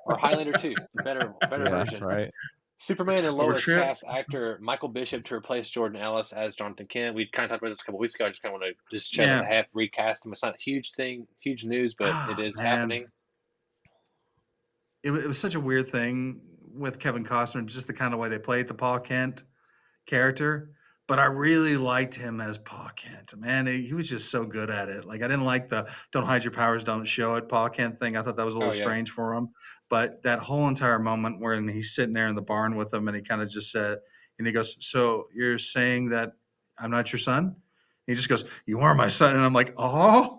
or Highlander 2, better Yeah. version. Right. Superman and Oh Lois shit! cast actor Michael Bishop to replace Jordan Ellis as Jonathan Kent. We kind of talked about this a couple weeks ago. I just kind of want to just share that Yeah. they have recast him. It's not a huge thing, huge news, but it Oh is man, happening. it was such a weird thing with Kevin Costner, just the kind of way they played the Paul Kent character. But I really liked him as Paul Kent. Man, he was just so good at it. Like I didn't like the "don't hide your powers, don't show it" Paul Kent thing. I thought that was a Oh little yeah, strange for him. But that whole entire moment wherein he's sitting there in the barn with him, and he kind of just said, and he goes, "So you're saying that I'm not your son?" He just goes, "You are my son," and I'm like, "Oh."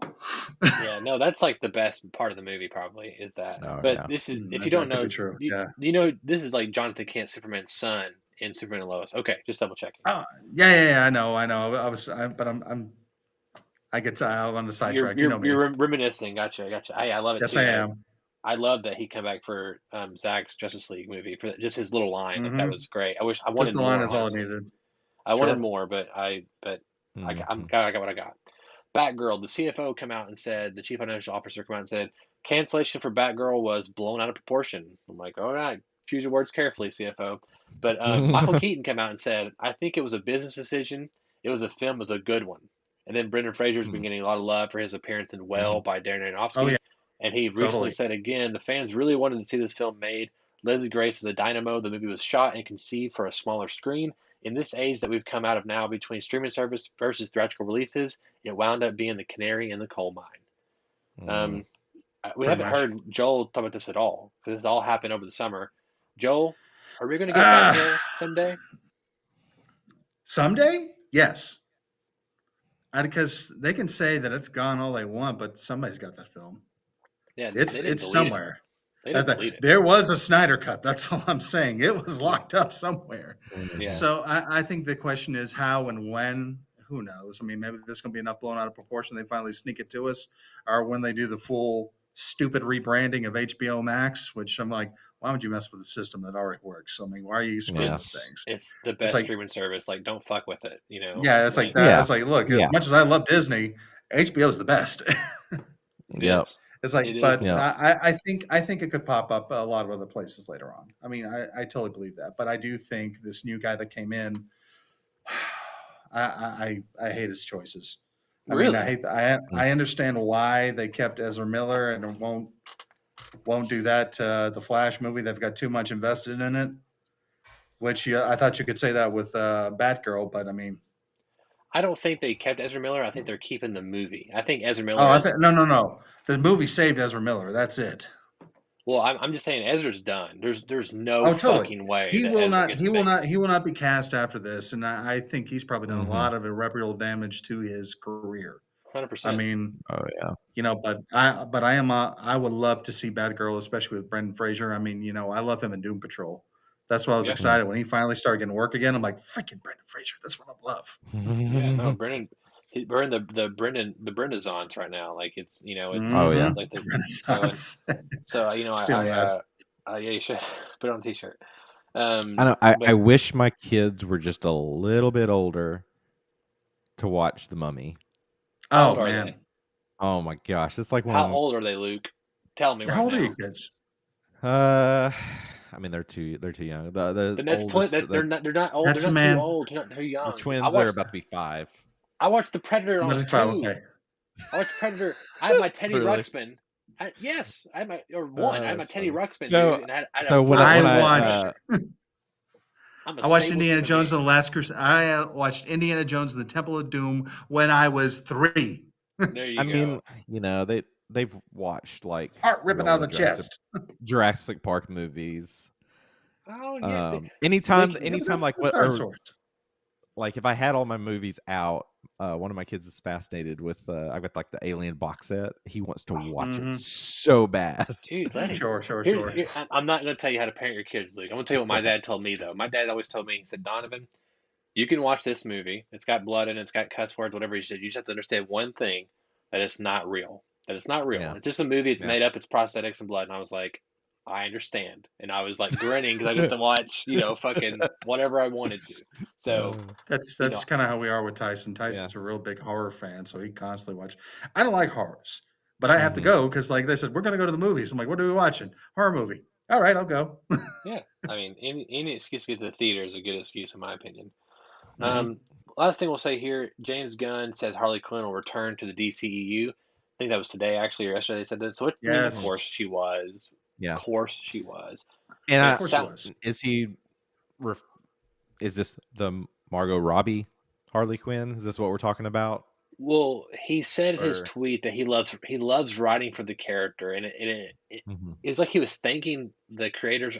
Yeah, no, that's like the best part of the movie probably is that. Oh But yeah. this is if you don't That could know, be true. you, Yeah. you know this is like Jonathan Kent, Superman's son in Superman and Lois. Okay, just double checking. Oh, yeah. I know. But I get on the sidetrack. You know me. You're reminiscing. Gotcha. I love it Yes, too. I am. I love that he come back for Zach's Justice League movie for just his little line. Like that Hmm. was great. I Just wanted the line more, is all I honestly. needed. I wanted Sure. more, but I'm Mhm. glad I got what I got. Batgirl, the CFO come out and said, the chief financial officer come out and said, cancellation for Batgirl was blown out of proportion. I'm like, all right, choose your words carefully, CFO. But Michael Keaton came out and said, I think it was a business decision. It was a good one. And then Brendan Fraser's been Mhm. getting a lot of love for his appearance in Well Mhm. by Darren Oh yeah, Aronofsky. And he recently totally. said again, the fans really wanted to see this film made. Leslie Grace is a dynamo. The movie was shot and conceived for a smaller screen. In this age that we've come out of now between streaming service versus theatrical releases, it wound up being the canary in the coal mine. Mhm. Um, we Pretty haven't much. heard Joel talk about this at all because this all happened over the summer. Joel, are we going to get Ah, Batgirl someday? someday, yes. Because they can say that it's gone all they want, but somebody's got that film. Yeah, It's they didn't it's delete it. somewhere. They didn't delete it. There was a Snyder cut. That's all I'm saying. It was locked up somewhere. Yeah, Mhm. So I think the question is how and when. Who knows? I mean, maybe there's going to be enough blown out of proportion they finally sneak it to us, or when they do the full stupid rebranding of HBO Max, which I'm like, why would you mess with the system that already works? I mean, why are you screwing Yeah. with things? it's the It's best like, streaming service. Like, don't fuck with it. yeah, it's like Like that. Yeah. It's like, look, as Yeah. much as I love Disney, HBO is the best. it Yep. is. It's like, It is the but Yep. best. I think it could pop up a lot of other places later on. I mean, I totally believe that, but I do think this new guy that came in, I hate his choices. I mean, Really? I understand why they kept Ezra Miller and won't do that to the Flash movie. They've got too much invested in it. Which I thought you could say that with Batgirl, but I mean, I don't think they kept Ezra Miller. I think they're keeping the movie. I think Ezra oh, Miller is. no. The movie saved Ezra Miller. That's it. Well, I'm just saying Ezra's done. There's no Oh, totally. fucking way that Ezra gets made. He will not be cast after this, and I think he's probably done a Mhm. lot of irreparable damage to his career. I 100%. mean, Oh yeah. but I would love to see Batgirl, especially with Brendan Fraser. I mean, I love him in Doom Patrol. That's why I was Yeah. excited when he finally started getting work again. I'm like, freaking Brendan Fraser. That's what I love. Yeah. No, Brendan. We're in the Brendazons right now. Like Oh yeah. it's like the so Renaissance. so Stealing that. yeah, you should put it on a t-shirt. I know. I But wish my kids were just a little bit older to watch The Mummy. how old Oh are man, they? Oh my gosh, it's like How one old are they, Luke? Tell me how right old are now. you kids? I mean they're too young. The Then that's oldest, plenty. They're not old. That's They're a not too man. old. They're not too the young. twins are about to be 5. I watched The Predator when I was 95. 2. Okay. I watched Predator. I had my Teddy Really? Ruxpin. Yes, I had my or one. I had my That's Teddy funny. Ruxpin, So dude, and I had a so when Vero I I when in I the back. watched. I'm a I watched stable Indiana human Jones being. and the Last Crusade. I watched Indiana Jones and the Temple of Doom when I was 3. There I you mean, go. they've watched like Heart ripping out of the Jurassic chest. Jurassic Park movies. Oh yeah, Anytime Yeah, but like that's what or dinosaurs. like if I had all my movies out, one of my kids is fascinated with I've got like the Alien box set. He wants to watch it Mhm. so bad. dude, let him. Sure. I'm not gonna tell you how to parent your kids, Luke. I'm gonna tell you what my dad told me though. My dad always told me. He said, Donovan, you can watch this movie. It's got blood in it. It's got cuss words, whatever he said. You just have to understand one thing: that it's not real. That it's not real. Yeah. It's just a movie. It's Yeah. made up. It's prosthetics and blood. And I was like, I understand. And I was like grinning because I get to watch, fucking whatever I wanted to. So, That's you know, kind of how we are with Tyson. Yeah. Tyson's a real big horror fan, so he constantly watch. I don't like horrors, but I have to Mhm. go because, like they said, we're going to go to the movies. I'm like, what are we watching? Horror movie. All right, I'll go. yeah. I mean, any excuse to get to the theater is a good excuse, in my opinion. Mhm. Last thing we'll say here, James Gunn says Harley Quinn will return to the DCEU. I think that was today, actually, or yesterday. They said that. So, I mean, of Yes, course she was. Yeah. Of course she was. And It of course it sound, was. is this the Margot Robbie Harley Quinn? Is this what we're talking about? well, he said in his Or tweet that he loves writing for the character, and Mhm. it's like he was thanking the creators,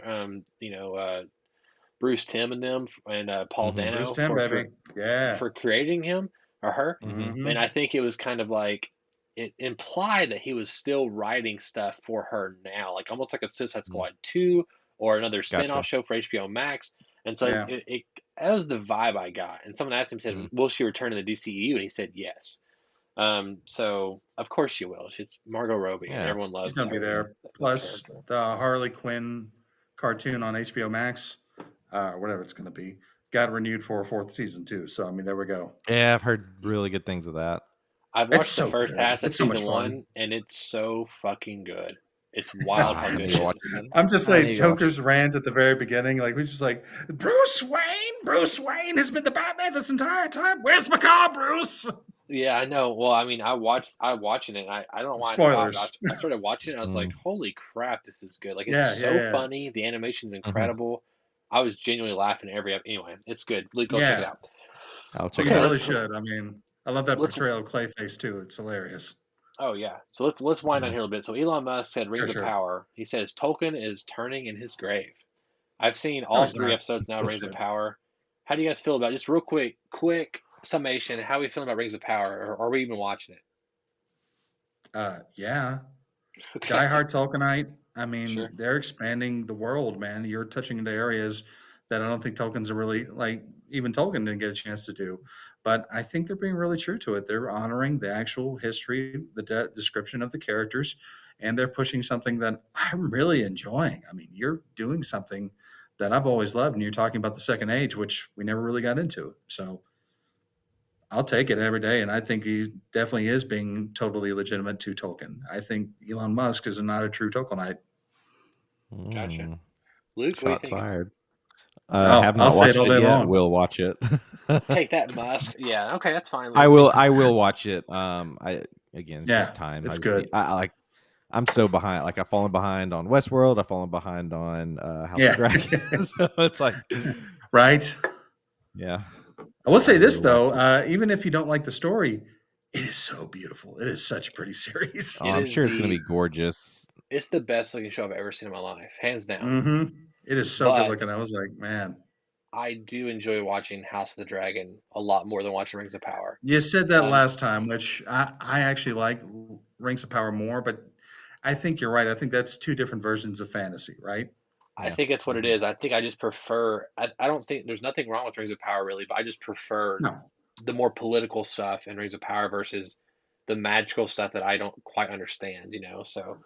Bruce Timm and them, and Paul Mhm. Bruce Dano Tim, baby. Yeah. for creating him. or her. Hmm. And Mm-hmm. I think it was kind of like it implied that he was still writing stuff for her now, like almost like a Suicide Squad 2 or another spin-off Gotcha. show for HBO Max. And so Yeah. that was the vibe I got. And someone asked him, said, Hmm. "Will she return to the DCEU?" And he said, "Yes." So of course she will. She's Margot Robbie, and Yeah. everyone He's loves gonna be her as there. that Plus character. the Harley Quinn cartoon on HBO Max, whatever it's gonna be, got renewed for a fourth season too. So I mean, there we go. Yeah, I've heard really good things of that. I've It's watched the so first good. half of It's so much season fun. one, and it's so fucking good. It's Oh, wild I how need good to it watch is. it. I'm just I like need to go watch it. Joker's rant at the very beginning. Like we're just like Bruce Wayne has been the Batman this entire time. Where's my car, Bruce? Yeah, I know. Well, I mean, I watching it. I don't know why I stopped. Spoilers. I started watching it. I was like, Mm, holy crap, this is good. Like, it's Yeah, so yeah, funny. The animation's mhm. incredible. I was genuinely laughing anyway. It's good. Luke, go check it yeah. out. I'll check it Okay, You out. really should. I mean, I love that let's. portrayal of Clayface too. It's hilarious. Oh yeah. So let's wind down Mhm. here a little bit. So Elon Musk said For Rings of sure. Power. He says Tolkien is turning in his grave. I've seen No, all he's three not. episodes now, of Rings of Bullshit. Power. How do you guys feel about just real quick summation? How are we feeling about Rings of Power? Or are we even watching it? Yeah. Die Okay, Hard Tolkienite. I mean, sure. they're expanding the world, man. You're touching into areas that I don't think Tolkien's are really like. Even Tolkien didn't get a chance to do, but I think they're being really true to it. They're honoring the actual history, the description of the characters, and they're pushing something that I'm really enjoying. I mean, you're doing something that I've always loved, and you're talking about the Second Age, which we never really got into. So I'll take it every day, and I think he definitely is being totally legitimate to Tolkien. I think Elon Musk is not a true Tolkienite. Gotcha. Mm, Luke, what are you shots thinking? fired. Oh, Have I'll not say it watched all it day yet. long. Will watch it. Take that, Musk. Yeah, okay, that's fine, I Luke. will. I will watch it. I again, it's just Yeah, time. I it's just need. good. I like. I'm so behind. Like I've fallen behind on Westworld. I've fallen behind on House of Yeah, Dragons. So it's like, right. yeah, I will I say this will watch though, it. even if you don't like the story, it is so beautiful. It is such a pretty series. Oh, It I'm is sure it's gonna the be gorgeous. it's the best looking show I've ever seen in my life, hands down. hmm It is so good But looking. I was like, man, I do enjoy watching House of the Dragon a lot more than watching Rings of Power. you said that Um, last time, which I actually like Rings of Power more, but I think you're right. I think that's two different versions of fantasy, right? I Yeah. think it's what it Mhm. is. I think I just prefer. I don't think there's nothing wrong with Rings of Power really, but I just prefer No, the more political stuff in Rings of Power versus the magical stuff that I don't quite understand. So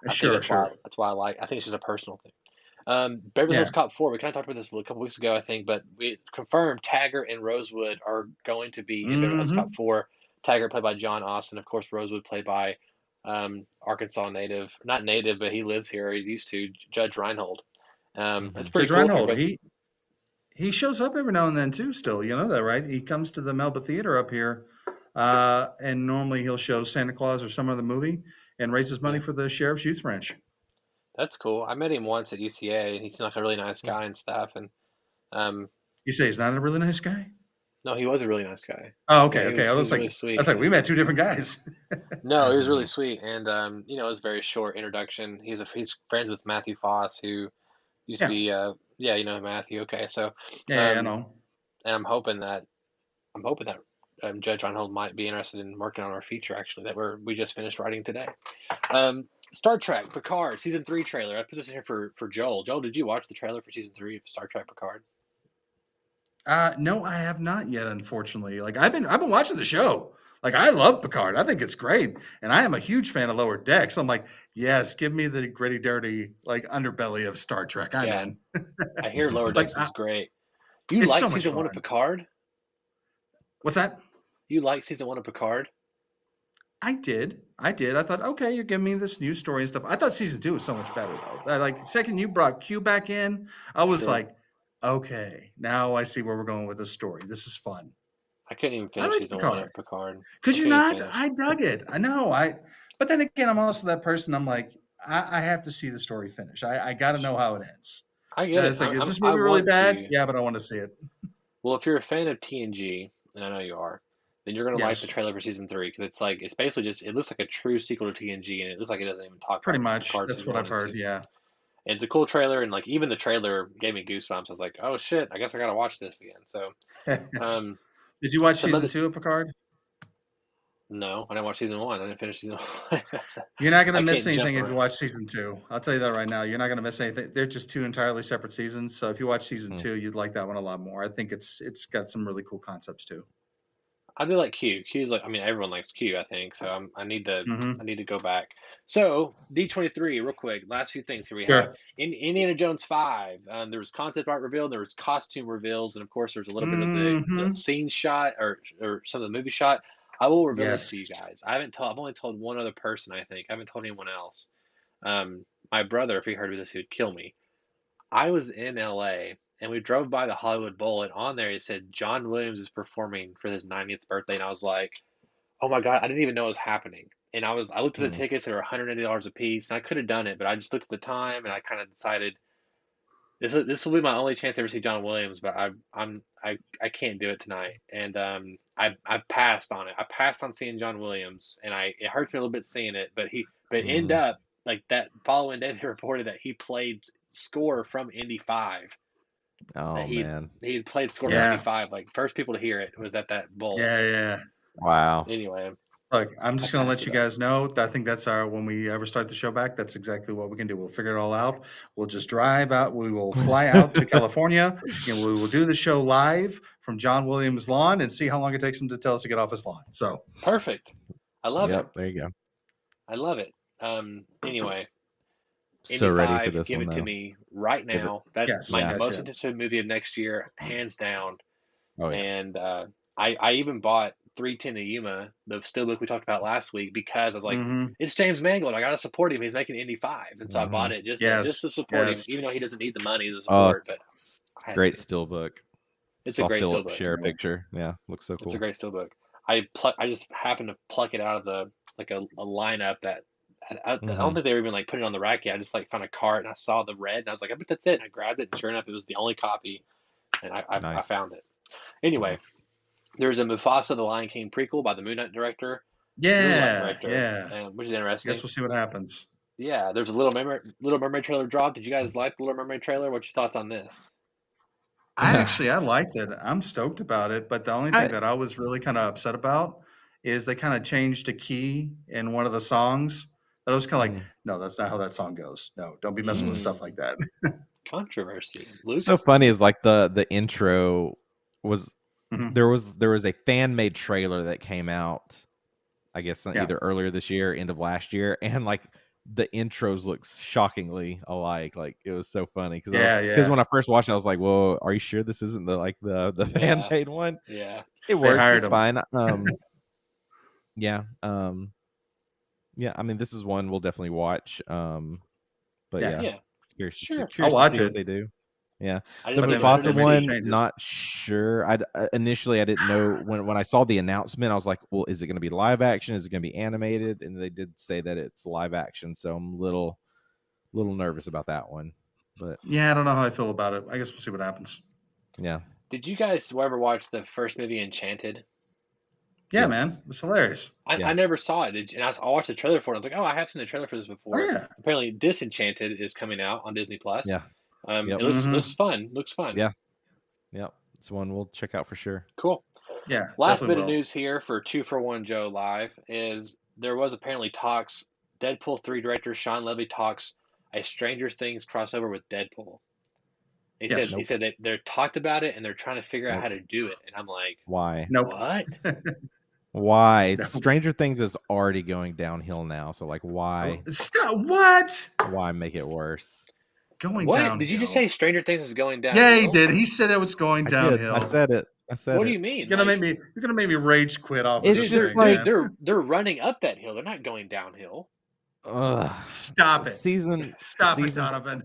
I think sure, sure. that's why I like. I think it's just a personal thing. Beverly Yeah. Hills Cop 4. We kind of talked about this a couple weeks ago, I think, but we confirmed Taggart and Rosewood are going to be in Beverly Hills Cop hmm 4. Taggart played by John Austin, of course. Rosewood played by Arkansas native, not native, but he lives here. He used to Judge Reinhold. That's Mhm. pretty Judge cool if you're Reinhold, both. he shows up every now and then too. Still, you know that, right? He comes to the Melba Theater up here, and normally he'll show Santa Claus or some other movie and raises money Yeah, for the sheriff's youth branch. that's cool. I met him once at UCA, and he seemed like a really nice Mm. guy and stuff. And um, You say he's not a really nice guy? no, he was a really nice guy. Oh, Yeah, okay, okay. he was really I sweet, was like, we and met two different guys. no, he was really sweet, and it was a very short introduction. He's friends with Matthew Foss, who used to Yeah, be yeah, Matthew. Okay, so yeah, yeah, I um, know. and I'm hoping that Judge Reinhold might be interested in working on our feature actually that we just finished writing today. Star Trek Picard season 3 trailer. I put this in here for Joel. Joel, did you watch the trailer for season 3 of Star Trek Picard? No, I have not yet, unfortunately. Like I've been watching the show. Like I love Picard. I think it's great, and I am a huge fan of Lower Decks. I'm like, yes, give me the gritty, dirty, like underbelly of Star Trek. I'm Yeah, in. I hear Lower Like Decks is great. Do you it's like so much season 1 of fun. Picard? What's that? You like season 1 of Picard? I did. I did. I thought, okay, you're giving me this new story and stuff. I thought season two was so much better though. Like second you brought Q back in, I was Sure. like, okay, now I see where we're going with this story. This is fun. I couldn't even I finish like season 1 Picard. of Picard. Could I you couldn't even not? finish. I dug it. I know. But then again, I'm also that person. I'm like, I have to see the story finish. I got to know how it ends. I get And it. it's like, is this I movie really want bad? to. Yeah, but I want to see it. Well, if you're a fan of TNG, and I know you are, then you're gonna like the Yes, trailer for season 3 because it's basically just it looks like a true sequel to TNG, and it looks like it doesn't even talk pretty about much. Picard That's season what one I've and heard. two. Yeah. And it's a cool trailer, and like even the trailer gave me goosebumps. I was like, oh shit, I guess I gotta watch this again. So, Did um, you watch some season other two of Picard? No, I didn't watch season 1. I didn't finish season 1. You're not going to I miss can't jump anything if you around. watch season 2. I'll tell you that right now. You're not going to miss anything. They're just two entirely separate seasons. So if you watch season Hmm. 2, you'd like that one a lot more. I think it's got some really cool concepts too. I do like Q. Q's like, I mean, everyone likes Q, I think. So I need to Mm-hmm. go back. So D23, real quick. Last few things here we have. Sure. In Indiana Jones 5, there was concept art revealed, there was costume reveals, and of course there's a little bit of the Mm-hmm. scene shot or some of the movie shot. I will reveal this Yes. to you guys. I've only told one other person, I think. I haven't told anyone else. My brother, if he heard of this, he would kill me. I was in LA and we drove by the Hollywood Bowl, and on there it said John Williams is performing for his 90th birthday, and I was like, "Oh my God, I didn't even know it was happening." And I looked at the Hmm. tickets, they were $180 a piece, and I could have done it, but I just looked at the time and I kind of decided this will be my only chance to ever see John Williams, but I can't do it tonight. And I passed on it. I passed on seeing John Williams, and it hurts me a little bit seeing it, but end Hmm. up like that following day they reported that he played score from Indy 5. That Oh man. he had played score from Yeah. 95. Like first people to hear it was at that bowl. Yeah. Wow. Anyway, Look, I'm I just going to passed let it you up. guys know. I think that's when we ever start the show back, that's exactly what we can do. We'll figure it all out. We'll just drive out. We will fly out to California and we will do the show live from John Williams' lawn and see how long it takes him to tell us to get off his lawn. So, Perfect. I love it. Yep. There you go. I love it. Anyway, So Indy ready for 5, this give one it to though. me right Give it. now. That's yes, my Yeah. most yes. anticipated movie of next year, hands down. Oh yeah. And I even bought 310 to Yuma, the steelbook we talked about last week, because I was like, Mm-hmm. it's James Mangold. I gotta support him. He's making Indy 5, and so I Hmm. bought it just Yes, to support him, yes. even though he doesn't need the money to Oh, support. But it's I had great to. still book. It's a Saw great Philip steelbook. share a picture. Yeah, looks so It's a cool. great steelbook. I just happened to pluck it out of the like a lineup that I don't Hmm. think they were even like putting it on the rack yet. I just like found a cart and I saw the red and I was like, I bet that's it. And I grabbed it and sure enough, it was the only copy, and I Nice. found it. Anyway, Nice. there's a Mufasa the Lion King prequel by the Moonlight director, Yeah. which is I interesting. guess we'll see what happens. Yeah, there's a Little Mermaid trailer drop. Did you guys like the Little Mermaid trailer? What's your thoughts on this? I liked it. I'm stoked about it. But the only thing I, that I was really kind of upset about is they kind of changed a key in one of the songs. That I was kind of like, mm. no, that's not how that song goes. No, don't be messing with stuff like that. Controversy. So Lucas? funny is like the intro was Mhm. there was a fan made trailer that came out, I guess Yeah. either earlier this year, end of last year, and like the intros look shockingly alike. Like it was so funny because Yeah. when I first watched it, I was like, "Whoa, are you sure this isn't the fan made one?" Yeah. It works. hired It's him. fine. Yeah. Yeah. I mean, this is one we'll definitely watch. But Yeah. Yeah. curious Sure. to watch see what it. they do. Yeah. I The just But then wanted they Mufasa to made some see. one, changes. not sure. Initially I didn't know when I saw the announcement. I was like, "Well, is it going to be live action? Is it going to be animated?" And they did say that it's live action, so I'm a little nervous about that one. But Yeah, I don't know how I feel about it. I guess we'll see what happens. yeah, Did you guys ever watch the first movie, Enchanted? Yeah, man. yes, It's hilarious. Yeah. I never saw it, and I watched the trailer for it. I was like, oh, I have seen the trailer for this Oh, before. yeah. Apparently, Disenchanted is coming out on Disney Plus. yeah, Yep. It looks fun. Looks fun. Yeah. Yep. It's one we'll check out for sure. Cool. Yeah. Last Definitely bit of will. news here for 2-for-1 Joe Live is there was apparently talks. Deadpool 3 director Sean Levy talks a Stranger Things crossover with Deadpool. He Yes. said that they're talked about it and they're trying to figure out Nope. how to do it. And I'm like, Why? Nope. what? Why? No. Stranger Things is already going downhill now, so like why Stop. What? why make it worse? Going What? downhill. Did you just say Stranger Things is going downhill? Yeah, he did. He said it was going I downhill. did. I said it. What do you mean? You're gonna make me rage quit off. It's of this just thing, like- man. they're running up that hill. They're not going downhill. Stop it. Stop it, season Donovan.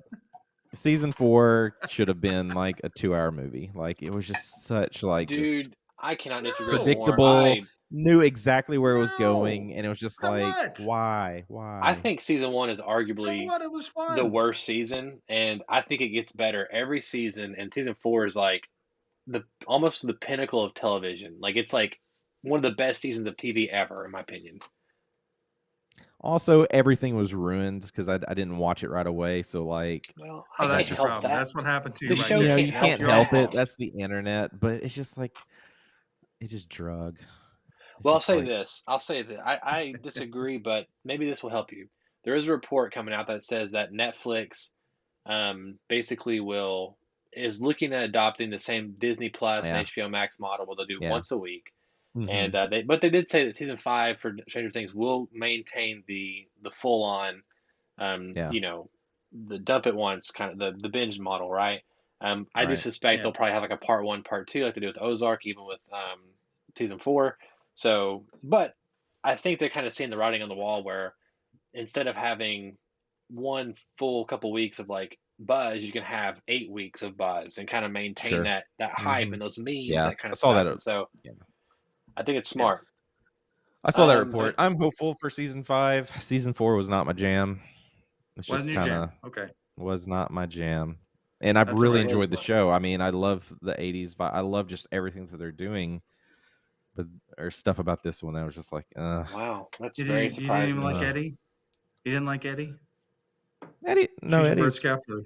season 4 should have been like a 2-hour movie. Like it was just such like Dude, just I cannot disagree No. more. predictable. Knew exactly where it was No. going, and it was just So like what? why? I think season 1 is So arguably what? It was fun. the worst season, and I think it gets better every season. And season 4 is like almost the pinnacle of television. Like it's like one of the best seasons of TV ever, in my opinion. Also, everything was ruined because I didn't watch it right away. So like, Well, Oh, I that's can't your help problem. that. That's what happened to you The right show you know, there. you can't can't help help that. it. That's the internet, but it's just like it just drug. It's Well, I'll just say like, this. I'll say that I disagree, but maybe this will help you. There is a report coming out that says that Netflix basically will is looking at adopting the same Disney Plus and yeah, HBO Max model where they'll do yeah, once a week. hmm And they did say that season 5 for Stranger Things will maintain the full on yeah, the dump it once kind of the binge model, right? I do right, suspect Yeah. they'll probably have like a part 1, part 2 like they do with Ozark, even with season 4. So, but I think they're kind of seeing the writing on the wall where instead of having one full couple weeks of like buzz, you can have 8 weeks of buzz and kind of maintain sure, that hype hmm and those memes, yeah. that kind I of saw that. stuff. And so Yeah, I think it's Yeah. smart. I saw that But report. I'm hopeful for season 5. Season 4 was not my jam. It's just Wasn't your kind jam? of Okay. was not my jam. And I've That's all really right. it was enjoyed the mine. show. I mean, I love the 80s vibe. I love just everything that they're doing. But there's stuff about this one that was just like, Wow, that's very You didn't even surprising. like uh. Eddie? You didn't like Eddie? Eddie, no, Choose your words carefully.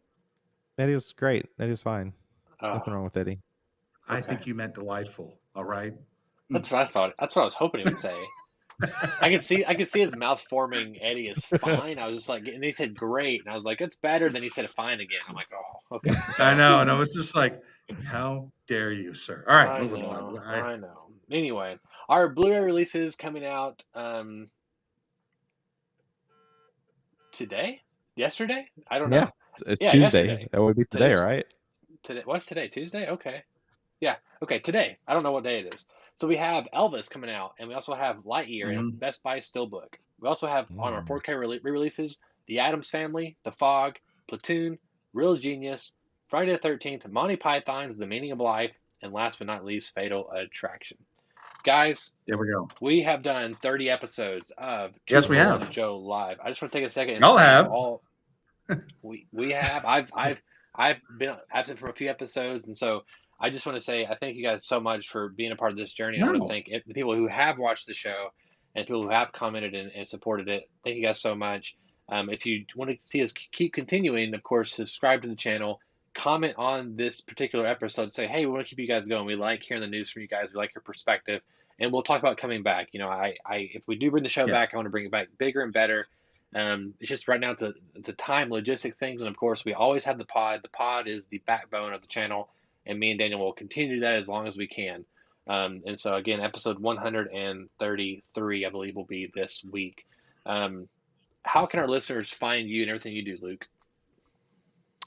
Eddie was great. Eddie was fine. Oh, Nothing wrong with Eddie. I okay. think you meant delightful. All right. That's what I thought. That's what I was hoping he would say. I could see his mouth forming. Eddie is fine. I was just like, and he said great, and I was like, it's better. Then he said fine again. I'm like, oh, okay. I So know. And I was just like, how dare you, sir? All right, I moving on. know, I know. Anyway, our Blu-ray release is coming out today, yesterday. I don't Yeah, know. it's Yeah, Tuesday. yesterday. That would be today, Today's right? today. What's today? Tuesday. Okay. Yeah. Okay. Today. I don't know what day it is. So we have Elvis coming out, and we also have Lightyear and Mhm. Best Buy Steelbook. We also have on our Mm. 4K re-releases The Addams Family, The Fog, Platoon, Real Genius, Friday the 13th, Monty Python's The Meaning of Life, and last but not least, Fatal Attraction. Guys, There we go. we have done 30 episodes of Two Yes, we for One have. Joe Live. I just want to take a second and Y'all thank have. all we have. I've been absent from a few episodes, and so I just want to say I thank you guys so much for being a part of this journey. I want to No. thank the people who have watched the show and people who have commented and supported it. Thank you guys so much. If you want to see us keep continuing, of course, subscribe to the channel. Comment on this particular episode. Say, hey, we want to keep you guys going. We like hearing the news from you guys. We like your perspective, and we'll talk about coming back. If we do bring the show Yes. back, I want to bring it back bigger and better. It's just right now it's a time logistic things, and of course we always have the pod. The pod is the backbone of the channel, and me and Daniel will continue that as long as we can. And so again, episode 133, I believe, will be this week. How can our listeners find you and everything you do, Luke?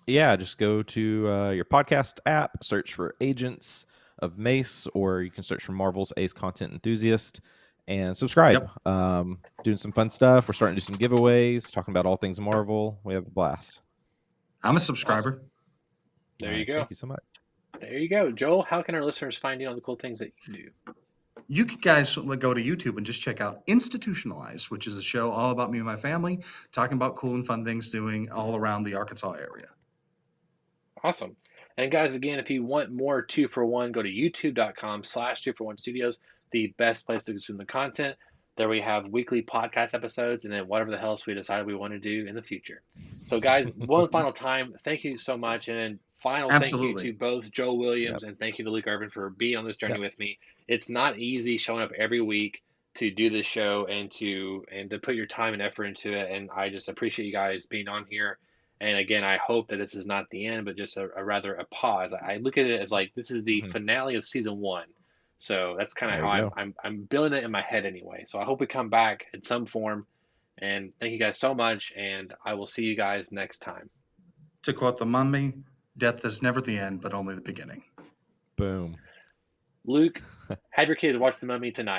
Yeah, just go to your podcast app, search for Agents of Mace, or you can search for Marvel's Ace Content Enthusiast and subscribe. Yep. Doing some fun stuff. We're starting to do some giveaways, talking about all things Marvel. We have a blast. I'm a subscriber. Awesome. There Nice. you go. Thank you so much. There you go. Joel, how can our listeners find you on the cool things that you do? You guys go to YouTube and just check out Institutionalized, which is a show all about me and my family, talking about cool and fun things doing all around the Arkansas area. Awesome. And guys, again, if you want more 2-for-1, go to youtube.com/2for1studios, the best place to consume the content. There we have weekly podcast episodes and then whatever the else we decide we want to do in the future. So guys, one final time, thank you so much. And then final thank you Absolutely. to both Joel Williams Yep. and thank you to Luke Irvin for being on this journey Yep. with me. It's not easy showing up every week to do this show and to put your time and effort into it. And I just appreciate you guys being on here. And again, I hope that this is not the end, but just a rather a pause. I look at it as like this is the Mhm. finale of season 1. So that's kind of There how you go. I'm building it in my head anyway. So I hope we come back in some form. And thank you guys so much. And I will see you guys next time. To quote the Mummy, death is never the end, but only the beginning. Boom. Luke, have your kids watch The Mummy tonight.